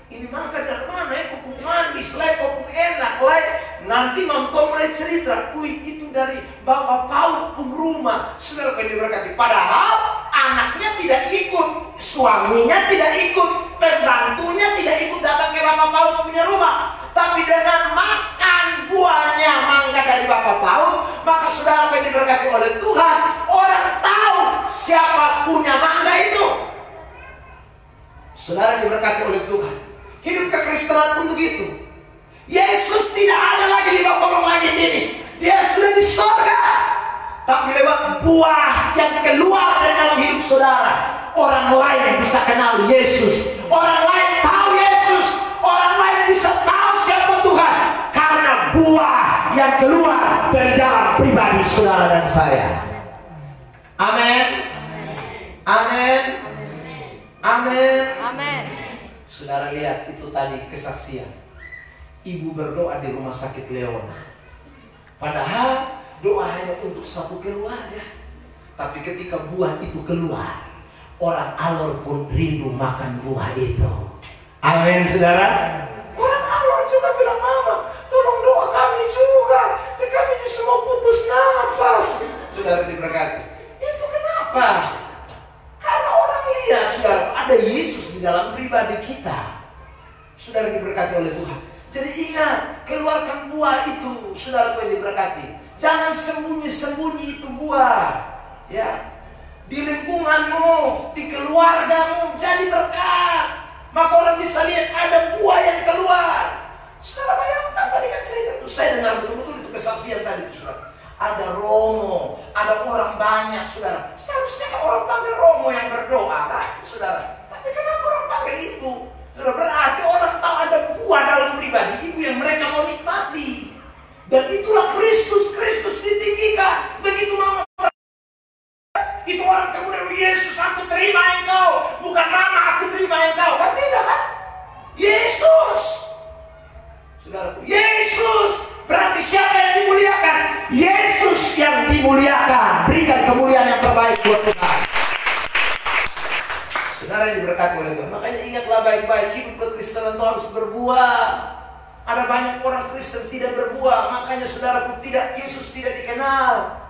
ini makan dari mana ya? Kopung manis, kopung enak, nanti mampu mulai cerita, itu dari Bapak Paul pun rumah. Saudara yang diberkati, padahal anaknya tidak ikut, suaminya tidak ikut, pembantunya tidak ikut datang ke Bapak Paul punya rumah. Tapi dengan makan buahnya mangga dari Bapak Paul, maka saudara yang diberkati oleh Tuhan, orang tahu siapa punya mangga itu. Saudara diberkati oleh Tuhan. Hidup kekristenan pun begitu. tapi lewat buah yang keluar dari dalam hidup saudara, orang lain bisa kenal Yesus, orang lain tahu Yesus, orang lain bisa tahu siapa Tuhan karena buah yang keluar dari dalam pribadi saudara dan saya. Amin. Amin. Amin. Amin. Saudara lihat itu tadi kesaksian. Ibu berdoa di rumah sakit Leona. Padahal doa hanya untuk satu keluarga. Tapi ketika buah itu keluar, orang Alor pun rindu makan buah itu. Amin, saudara. Orang Alor juga bilang, Mama, tolong doa kami juga. Kami ini semua putus nafas. Saudara diberkati. Itu kenapa? Karena orang lihat, saudara, ada Yesus di dalam pribadi kita. Saudara diberkati oleh Tuhan. Jadi ingat, keluarkan buah itu, saudara yang diberkati. Jangan sembunyi-sembunyi itu buah. Ya, di lingkunganmu, di keluargamu, jadi berkat. Maka orang bisa lihat ada buah yang keluar. Saudara bayangkan tadi kan cerita itu, saya dengar betul-betul itu kesaksian tadi, saudara. Ada Romo, ada orang banyak, saudara. Seharusnya kan orang panggil Romo yang berdoa, kan, saudara. Tapi kenapa orang panggil itu? Saudara, berarti orang tahu ada buah dalam pribadi ibu yang mereka mau nikmati. Dan itulah Kristus ditinggikan. Begitu mama itu orang kemudian, Yesus, aku terima engkau. Bukan mama, aku terima engkau. Kan tidak, kan? Yesus. Saudara, Yesus. Berarti siapa yang dimuliakan? Yesus yang dimuliakan. Berikan kemuliaan yang terbaik buat Tuhan. Saudara yang diberkati oleh Tuhan. Makanya ingatlah baik-baik, hidup kekristenan itu harus berbuah. Ada banyak orang Kristen tidak berbuah. Makanya saudara pun tidak, Yesus tidak dikenal,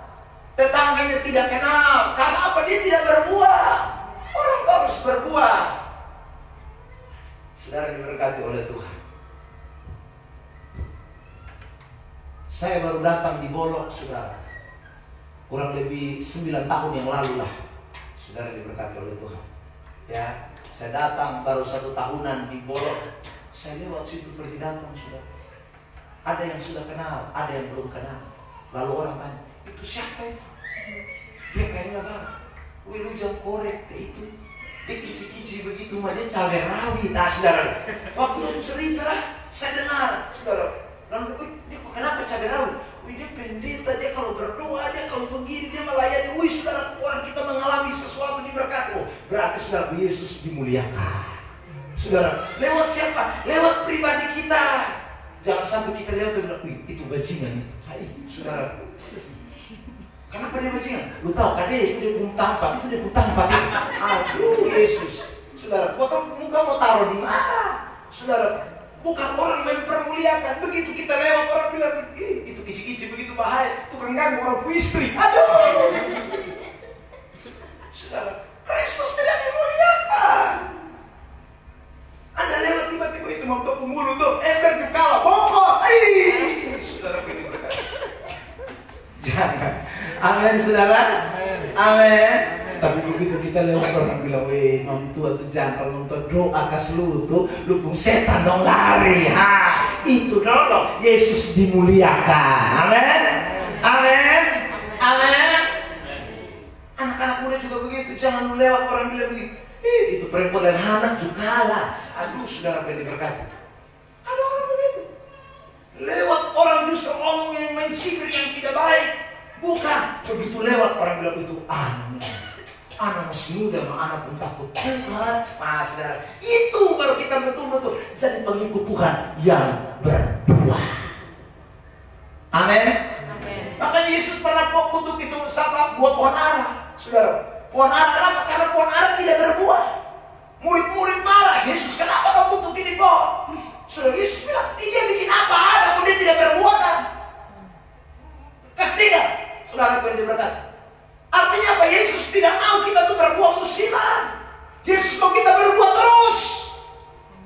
tetangganya tidak kenal. Karena apa? Dia tidak berbuah. Orang itu harus berbuah. Saudara diberkati oleh Tuhan. Saya baru datang di Bolok, saudara. Kurang lebih 9 tahun yang lalu lah. Saudara diberkati oleh Tuhan. Ya, saya datang baru 1 tahunan di Bolok. Saya lewat situ pergi datang, saudara. Ada yang sudah kenal, ada yang belum kenal. Lalu orang tanya, itu siapa itu? Dia kayaknya bang, lu jangan korek ke itu. Dia kici-kici begitu, mah dia cabai rawit. Nah, saudara, waktu lu cerita, saya dengar, saudara. Lalu, dia kenapa cabai rawit? Dia pendeta, dia kalau berdoa, dia kalau begini, dia melayani. Saudara, orang kita mengalami sesuatu diberkati. Berarti saudara, Yesus dimuliakan. Saudara, lewat siapa? Lewat pribadi kita. Jangan sampai kita lihat dan bilang, itu bajingan itu. Hai, saudara. Kenapa dia bajingan? Lu tahu kan itu dia pun tampak, itu dia pun tampak. Aduh, Yesus. Saudara, muka mau taruh di mana? Saudara, bukan orang mempermuliakan. Begitu kita lewat orang bilang, itu kici-kici begitu bahaya. Tukang ganggu orang istri. Aduh. Saudara, Kristus tidak dimuliakan. Anda lewat tiba-tiba itu mau tepuk mulut tuh, ember juga kalah, bongkok. Saudara pilih berkata. Jangan. Amin, saudara. Amin. Tapi begitu kita lewat orang bilang, nom tua tuh jangan, nom tua doa kas lu tuh, lu pun setan dong lari. Itu dong, Yesus dimuliakan. Amin. Amin. Amin. Anak-anak muda juga begitu, jangan lu lewat orang bilang begitu. Itu perempuan dan anak juga kalah. Aduh, saudara yang diberkati. Ada orang begitu. Lewat orang justru omong yang mencibir yang tidak baik. Bukan. Begitu lewat orang bilang itu, anak masih muda, anak pun takut Tuhan. Saudara, itu baru kita betul-betul jadi pengikut Tuhan yang berbuah. Amin. Makanya Yesus pernah kutuk itu sama buah pohon ara. Saudara, pohon ara kenapa? Karena pohon ara tidak berbuah. Murid-murid marah, Yesus kenapa kau kutuk ini pohon? Saudara, Yesus bilang, dia bikin apa ada kalau dia tidak berbuah kan? Kesian, saudara yang diberkati. Artinya apa? Yesus tidak mau kita tuh berbuah musiman. Yesus mau kita berbuah terus.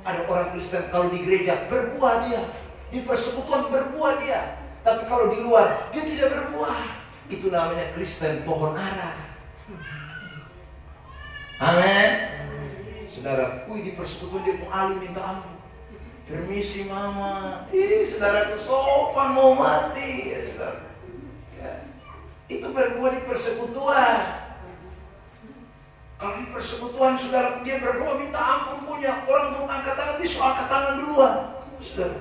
Ada orang Kristen kalau di gereja berbuah dia, di persekutuan berbuah dia, tapi kalau di luar dia tidak berbuah. Itu namanya Kristen pohon ara. Amin. Saudara, di persekutuan dia mau alim minta ampun. Permisi mama. Saudaraku sopan mau mati ya saudara. Ya. Itu berbuah di persekutuan. Kalau di persekutuan saudara dia berdoa minta ampun punya orang belum angkat tangan, dia angkat tangan duluan. Saudara,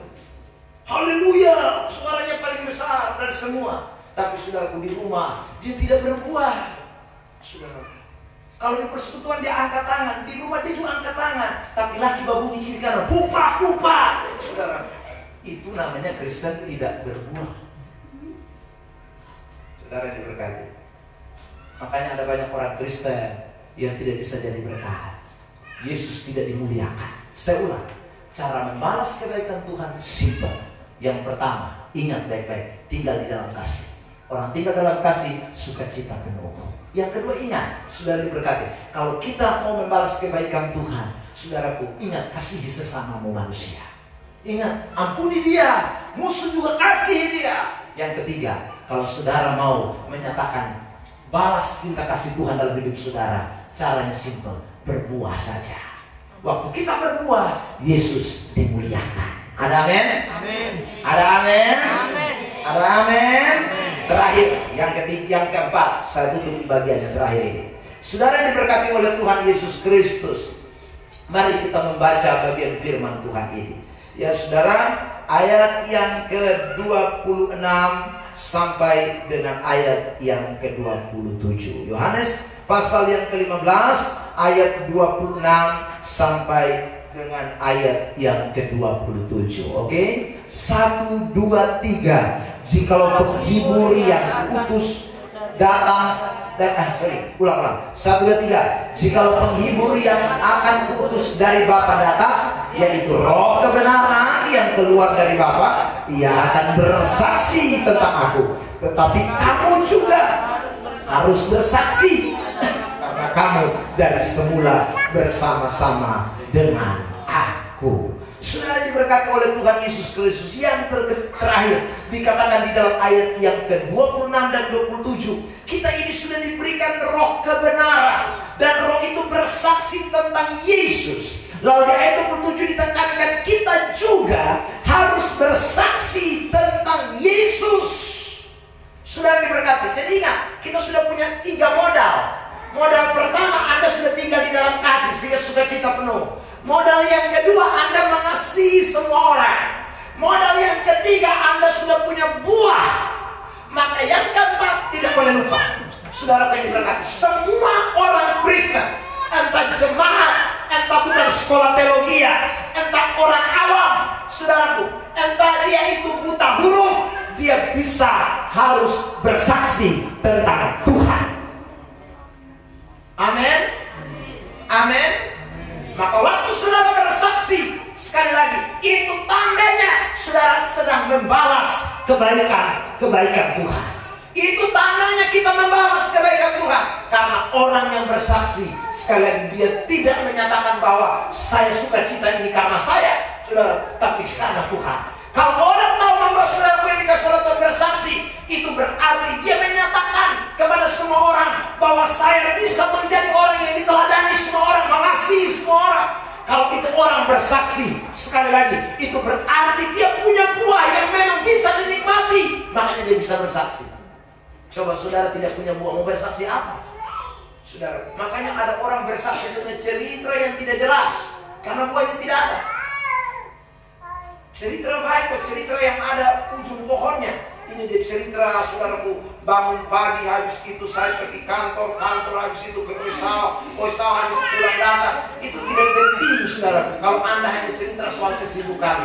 haleluya, suaranya paling besar dari semua. Tapi saudaraku di rumah dia tidak berbuah. Saudara, kalau di persekutuan dia angkat tangan, di rumah dia juga angkat tangan. Tapi lagi babunyi kiri kanan, pupa. Saudara, itu namanya Kristen tidak berbuah. Saudara diberkati. Makanya ada banyak orang Kristen yang tidak bisa jadi berkat. Yesus tidak dimuliakan. Saya ulang, cara membalas kebaikan Tuhan simpel. Yang pertama, ingat baik-baik, tinggal di dalam kasih. Orang tinggal dalam kasih, sukacita penuh. Yang kedua, ingat, saudara diberkati, kalau kita mau membalas kebaikan Tuhan, saudaraku, ingat, kasihi sesamamu manusia. Ingat, ampuni dia, musuh juga kasih dia. Yang ketiga, kalau saudara mau menyatakan balas cinta kasih Tuhan dalam hidup saudara, caranya simpel, berbuah saja. Waktu kita berbuah, Yesus dimuliakan. Ada amin? Amin. Ada amin? Amin. Ada amin? Terakhir, yang ketiga, yang keempat, saya tutup di bagian yang terakhir ini. Saudara diberkati oleh Tuhan Yesus Kristus. Mari kita membaca bagian firman Tuhan ini. Ya saudara, ayat yang ke-26 sampai dengan ayat yang ke-27. Yohanes pasal yang ke-15 ayat 26 sampai dengan ayat yang ke-27. Oke? 1, 2, 3. Jikalau penghibur yang kutus datang ulang. 1, 2, 3. Jikalau penghibur yang akan kutus dari Bapa datang, yaitu Roh kebenaran yang keluar dari Bapa, ia akan bersaksi tentang aku. Tetapi kamu juga harus bersaksi, karena kamu dari semula bersama-sama dengan aku. Saudara diberkati oleh Tuhan Yesus Kristus. Yang terakhir dikatakan di dalam ayat yang ke-26 dan 27, kita ini sudah diberikan roh kebenaran, dan roh itu bersaksi tentang Yesus. Lalu di ayat 27 ditekankan kita juga harus bersaksi tentang Yesus. Saudara diberkati. Jadi ingat, kita sudah punya 3 modal. Modal pertama, Anda sudah tinggal di dalam kasih sehingga sukacita penuh. Modal yang kedua, Anda mengasihi semua orang. Modal yang ketiga, Anda sudah punya buah. Maka yang keempat, tidak boleh lupa. Saudara yang diberkati, semua orang Kristen, entah jemaat, entah bukan sekolah teologi, entah orang awam, saudaraku, entah dia itu buta huruf, dia bisa harus bersaksi tentang Tuhan. Amin. Amin. Maka waktu saudara bersaksi, sekali lagi, itu tandanya saudara sedang membalas kebaikan Tuhan. Itu tandanya kita membalas kebaikan Tuhan. Karena orang yang bersaksi, sekali lagi, dia tidak menyatakan bahwa saya sukacita ini karena saya, saudara, tapi karena Tuhan. Kalau orang tahu membawa saudara ketika saudara bersaksi, itu berarti dia menyatakan kepada semua orang bahwa saya bisa menjadi orang yang diteladani semua orang, mengasihi semua orang. Kalau itu orang bersaksi, sekali lagi, itu berarti dia punya buah yang memang bisa dinikmati. Makanya dia bisa bersaksi. Coba saudara tidak punya buah, mau bersaksi apa? Saudara, makanya ada orang bersaksi dengan cerita yang tidak jelas, karena buahnya tidak ada. Cerita baik, cerita yang ada ujung pohonnya. Ini dia cerita, saudaraku, bangun pagi, habis itu saya pergi kantor habis itu ke Oisau habis pulang datang. Itu tidak penting, saudaraku, kalau Anda hanya cerita soal kesibukan.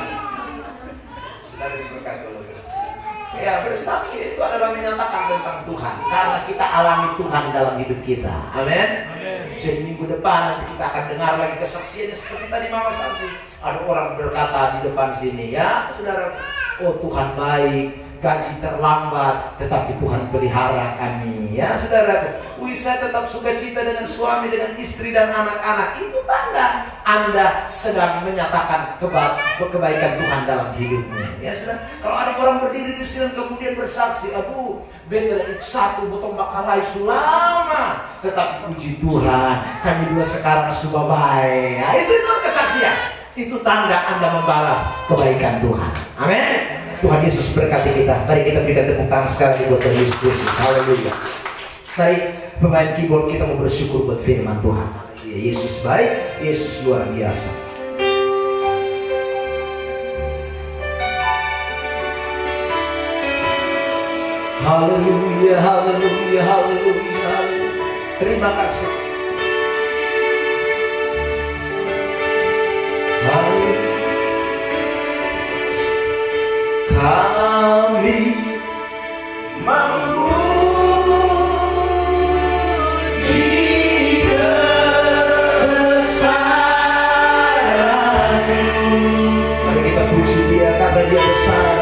Saudara diberkati oleh Tuhan. Ya, bersaksi itu adalah menyatakan tentang Tuhan, karena kita alami Tuhan dalam hidup kita. Amin. Jadi minggu depan nanti kita akan dengar lagi kesaksiannya seperti tadi Mama saksi. Ada orang berkata di depan sini, ya saudara, oh Tuhan baik, gaji terlambat, tetapi Tuhan pelihara kami. Ya saudara, saya tetap sukacita dengan suami, dengan istri dan anak-anak. Itu tanda Anda sedang menyatakan kebaikan Tuhan dalam hidupnya. Ya saudara, kalau ada orang berdiri di sini kemudian bersaksi, aduh, betul satu botol bakalai sulama, tetapi puji Tuhan, kami dua sekarang sudah baik. Nah, itu kesaksian. Itu tanda Anda membalas kebaikan Tuhan. Amin. Tuhan Yesus berkati kita. Mari kita berikan tepuk tangan sekali buat Tuhan Yesus. Haleluya. Mari pemain keyboard kita mau bersyukur buat firman Tuhan. Yesus baik, Yesus luar biasa. Haleluya, haleluya, haleluya, haleluya. Terima kasih. Haleluya. Kami memuji kebesaran-Mu. Mari kita puji Dia karena Dia besar.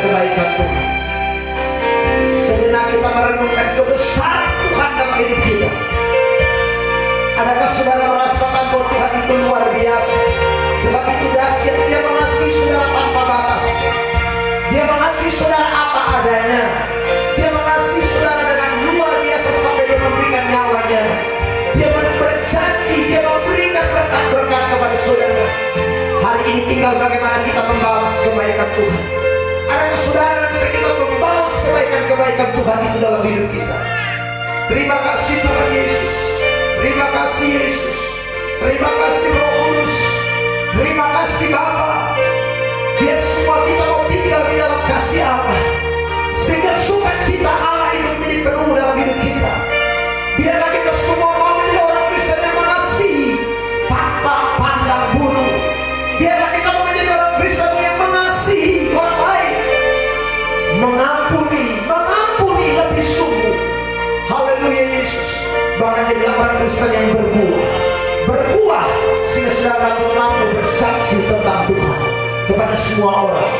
Kebaikan Tuhan. Sejenak kita merenungkan kebesaran Tuhan dalam hidup kita. Adakah saudara merasakan bahwa Tuhan itu luar biasa? Tuhan itu dahsyat. Dia mengasihi saudara tanpa batas. Dia mengasihi saudara apa adanya. Dia mengasihi saudara dengan luar biasa sampai Dia memberikan nyawanya. Dia berjanji, Dia memberikan berkat-berkat kepada saudara. Hari ini tinggal bagaimana kita membalas kebaikan Tuhan. Adakah saudara dan saya kita membalas kebaikan-kebaikan Tuhan itu dalam hidup kita? Terima kasih Tuhan Yesus. Terima kasih Yesus. Terima kasih Roh Kudus. Terima kasih Bapa. Biar semua kita mau tinggal di dalam kasih Allah, sehingga sukacita Allah itu menjadi penuh dalam hidup kita. Biarlah kita semua mau menjadi orang Kristen yang mengasihi tanpa pandang bulu. Biarlah kita mau menjadi orang Kristen yang mengasihi orang lain, mengampuni lebih sungguh. Haleluya Yesus. Bahkan jadi orang Kristen yang berbuah sehingga saudara mampu bersaksi tentang Tuhan kepada semua orang.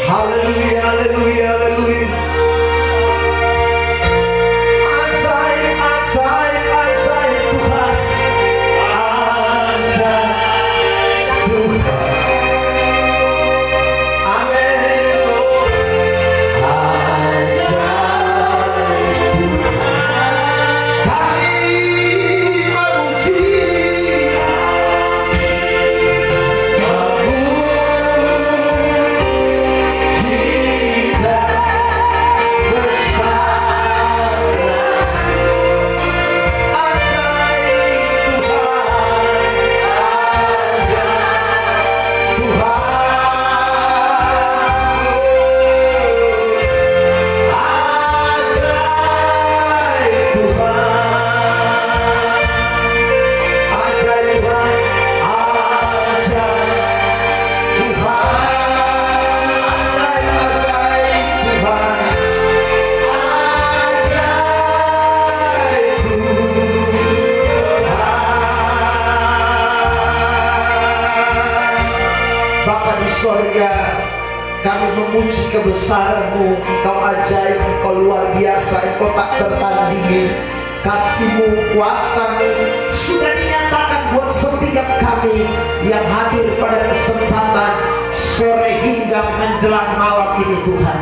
Haleluya, haleluya, haleluya. Ajaib, ajaib, ajaib Tuhan. Ajaib Tuhan. Kita kebesaran-Mu. Engkau ajaib, Engkau luar biasa, Engkau tak tertandingi. Kasih-Mu, kuasa-Mu sudah dinyatakan buat setiap kami yang hadir pada kesempatan sore hingga menjelang malam ini Tuhan.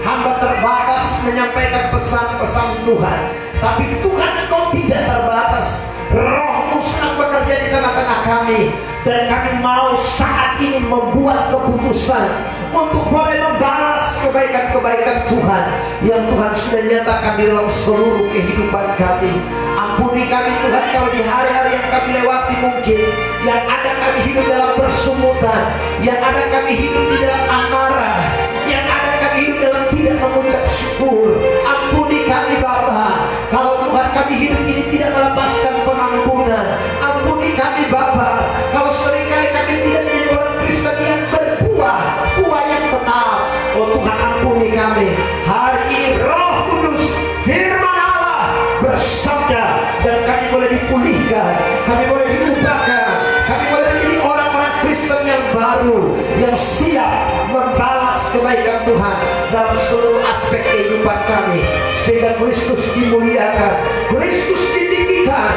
Hamba terbatas menyampaikan pesan-pesan Tuhan, tapi Tuhan Engkau tidak terbatas. Roh-Mu sedang bekerja di tengah-tengah kami, dan kami mau saat ini membuat keputusan untuk boleh membalas kebaikan-kebaikan Tuhan yang Tuhan sudah nyatakan di dalam seluruh kehidupan kami. Ampuni kami Tuhan kalau di hari-hari yang kami lewati mungkin yang ada kami hidup dalam persumutan, yang ada kami hidup di dalam amarah, yang ada kami hidup dalam tidak mengucap syukur. Ampuni kami Bapa kalau Tuhan kami hidup ini tidak melepaskan pengampunan. Ampuni kami Bapa kalau seringkali kami tidak menjadi orang Kristen yang berbuah, buah yang tetap. Oh Tuhan, ampuni kami. Hari ini Roh Kudus, firman Allah bersabda, dan kami boleh dipulihkan, kami boleh diubahkan, kami boleh menjadi orang-orang Kristen yang baru, yang siap membalas kebaikan Tuhan dalam seluruh aspek kehidupan kami, sehingga Kristus dimuliakan, Kristus ditinggikan,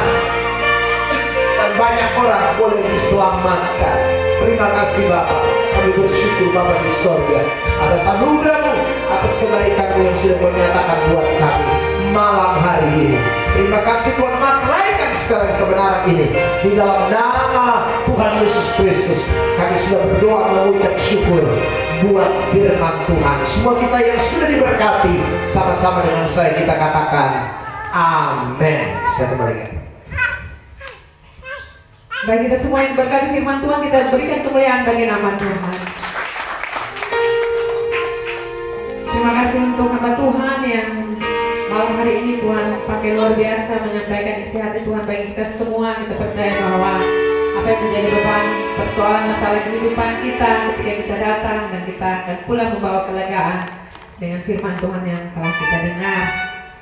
dan banyak orang boleh diselamatkan. Terima kasih Bapa, kami bersyukur Bapa di sorga atas anugerah-Mu, atas kebaikan-Mu yang sudah Kau nyatakan buat kami malam hari ini. Terima kasih Tuhan, materaikan sekarang kebenaran ini di dalam nama Tuhan Yesus Kristus. Kami sudah berdoa mengucap syukur buat firman Tuhan. Semua kita yang sudah diberkati, sama-sama dengan saya kita katakan amin. Saya kembalikan. Bagi kita semua yang berkati firman Tuhan, kita berikan kemuliaan bagi nama Tuhan. Terima kasih untuk hamba Tuhan yang malam hari ini Tuhan pakai luar biasa menyampaikan isi hati Tuhan bagi kita semua. Kita percaya bahwa apa yang menjadi beban persoalan masalah kehidupan kita ketika kita datang, dan kita akan pulang membawa kelegaan dengan firman Tuhan yang telah kita dengar.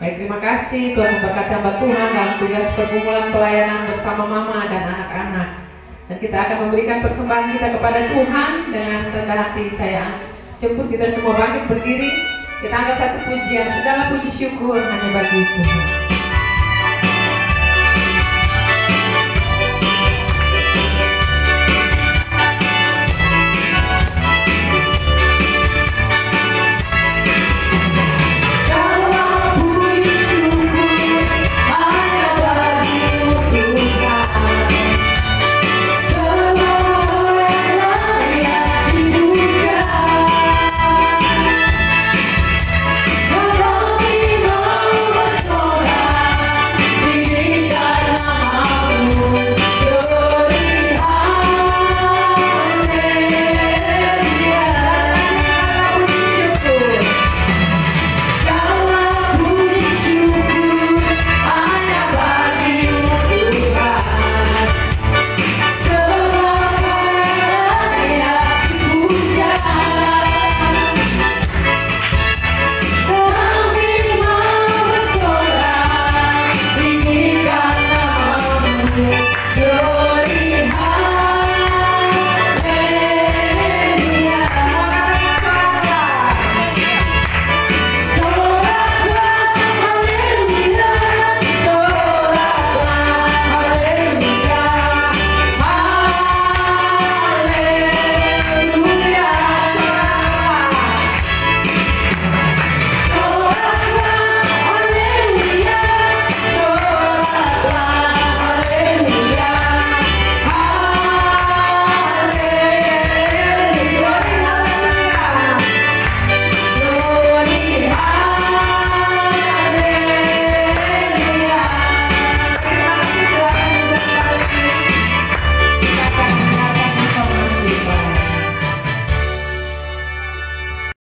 Baik, terima kasih Tuhan memberkati hamba Tuhan dalam tugas pergumulan pelayanan bersama mama dan anak-anak. Dan kita akan memberikan persembahan kita kepada Tuhan dengan rendah hati. Saya jemput kita semua bangkit berdiri. Kita angkat satu pujian, segala puji syukur hanya bagi Tuhan.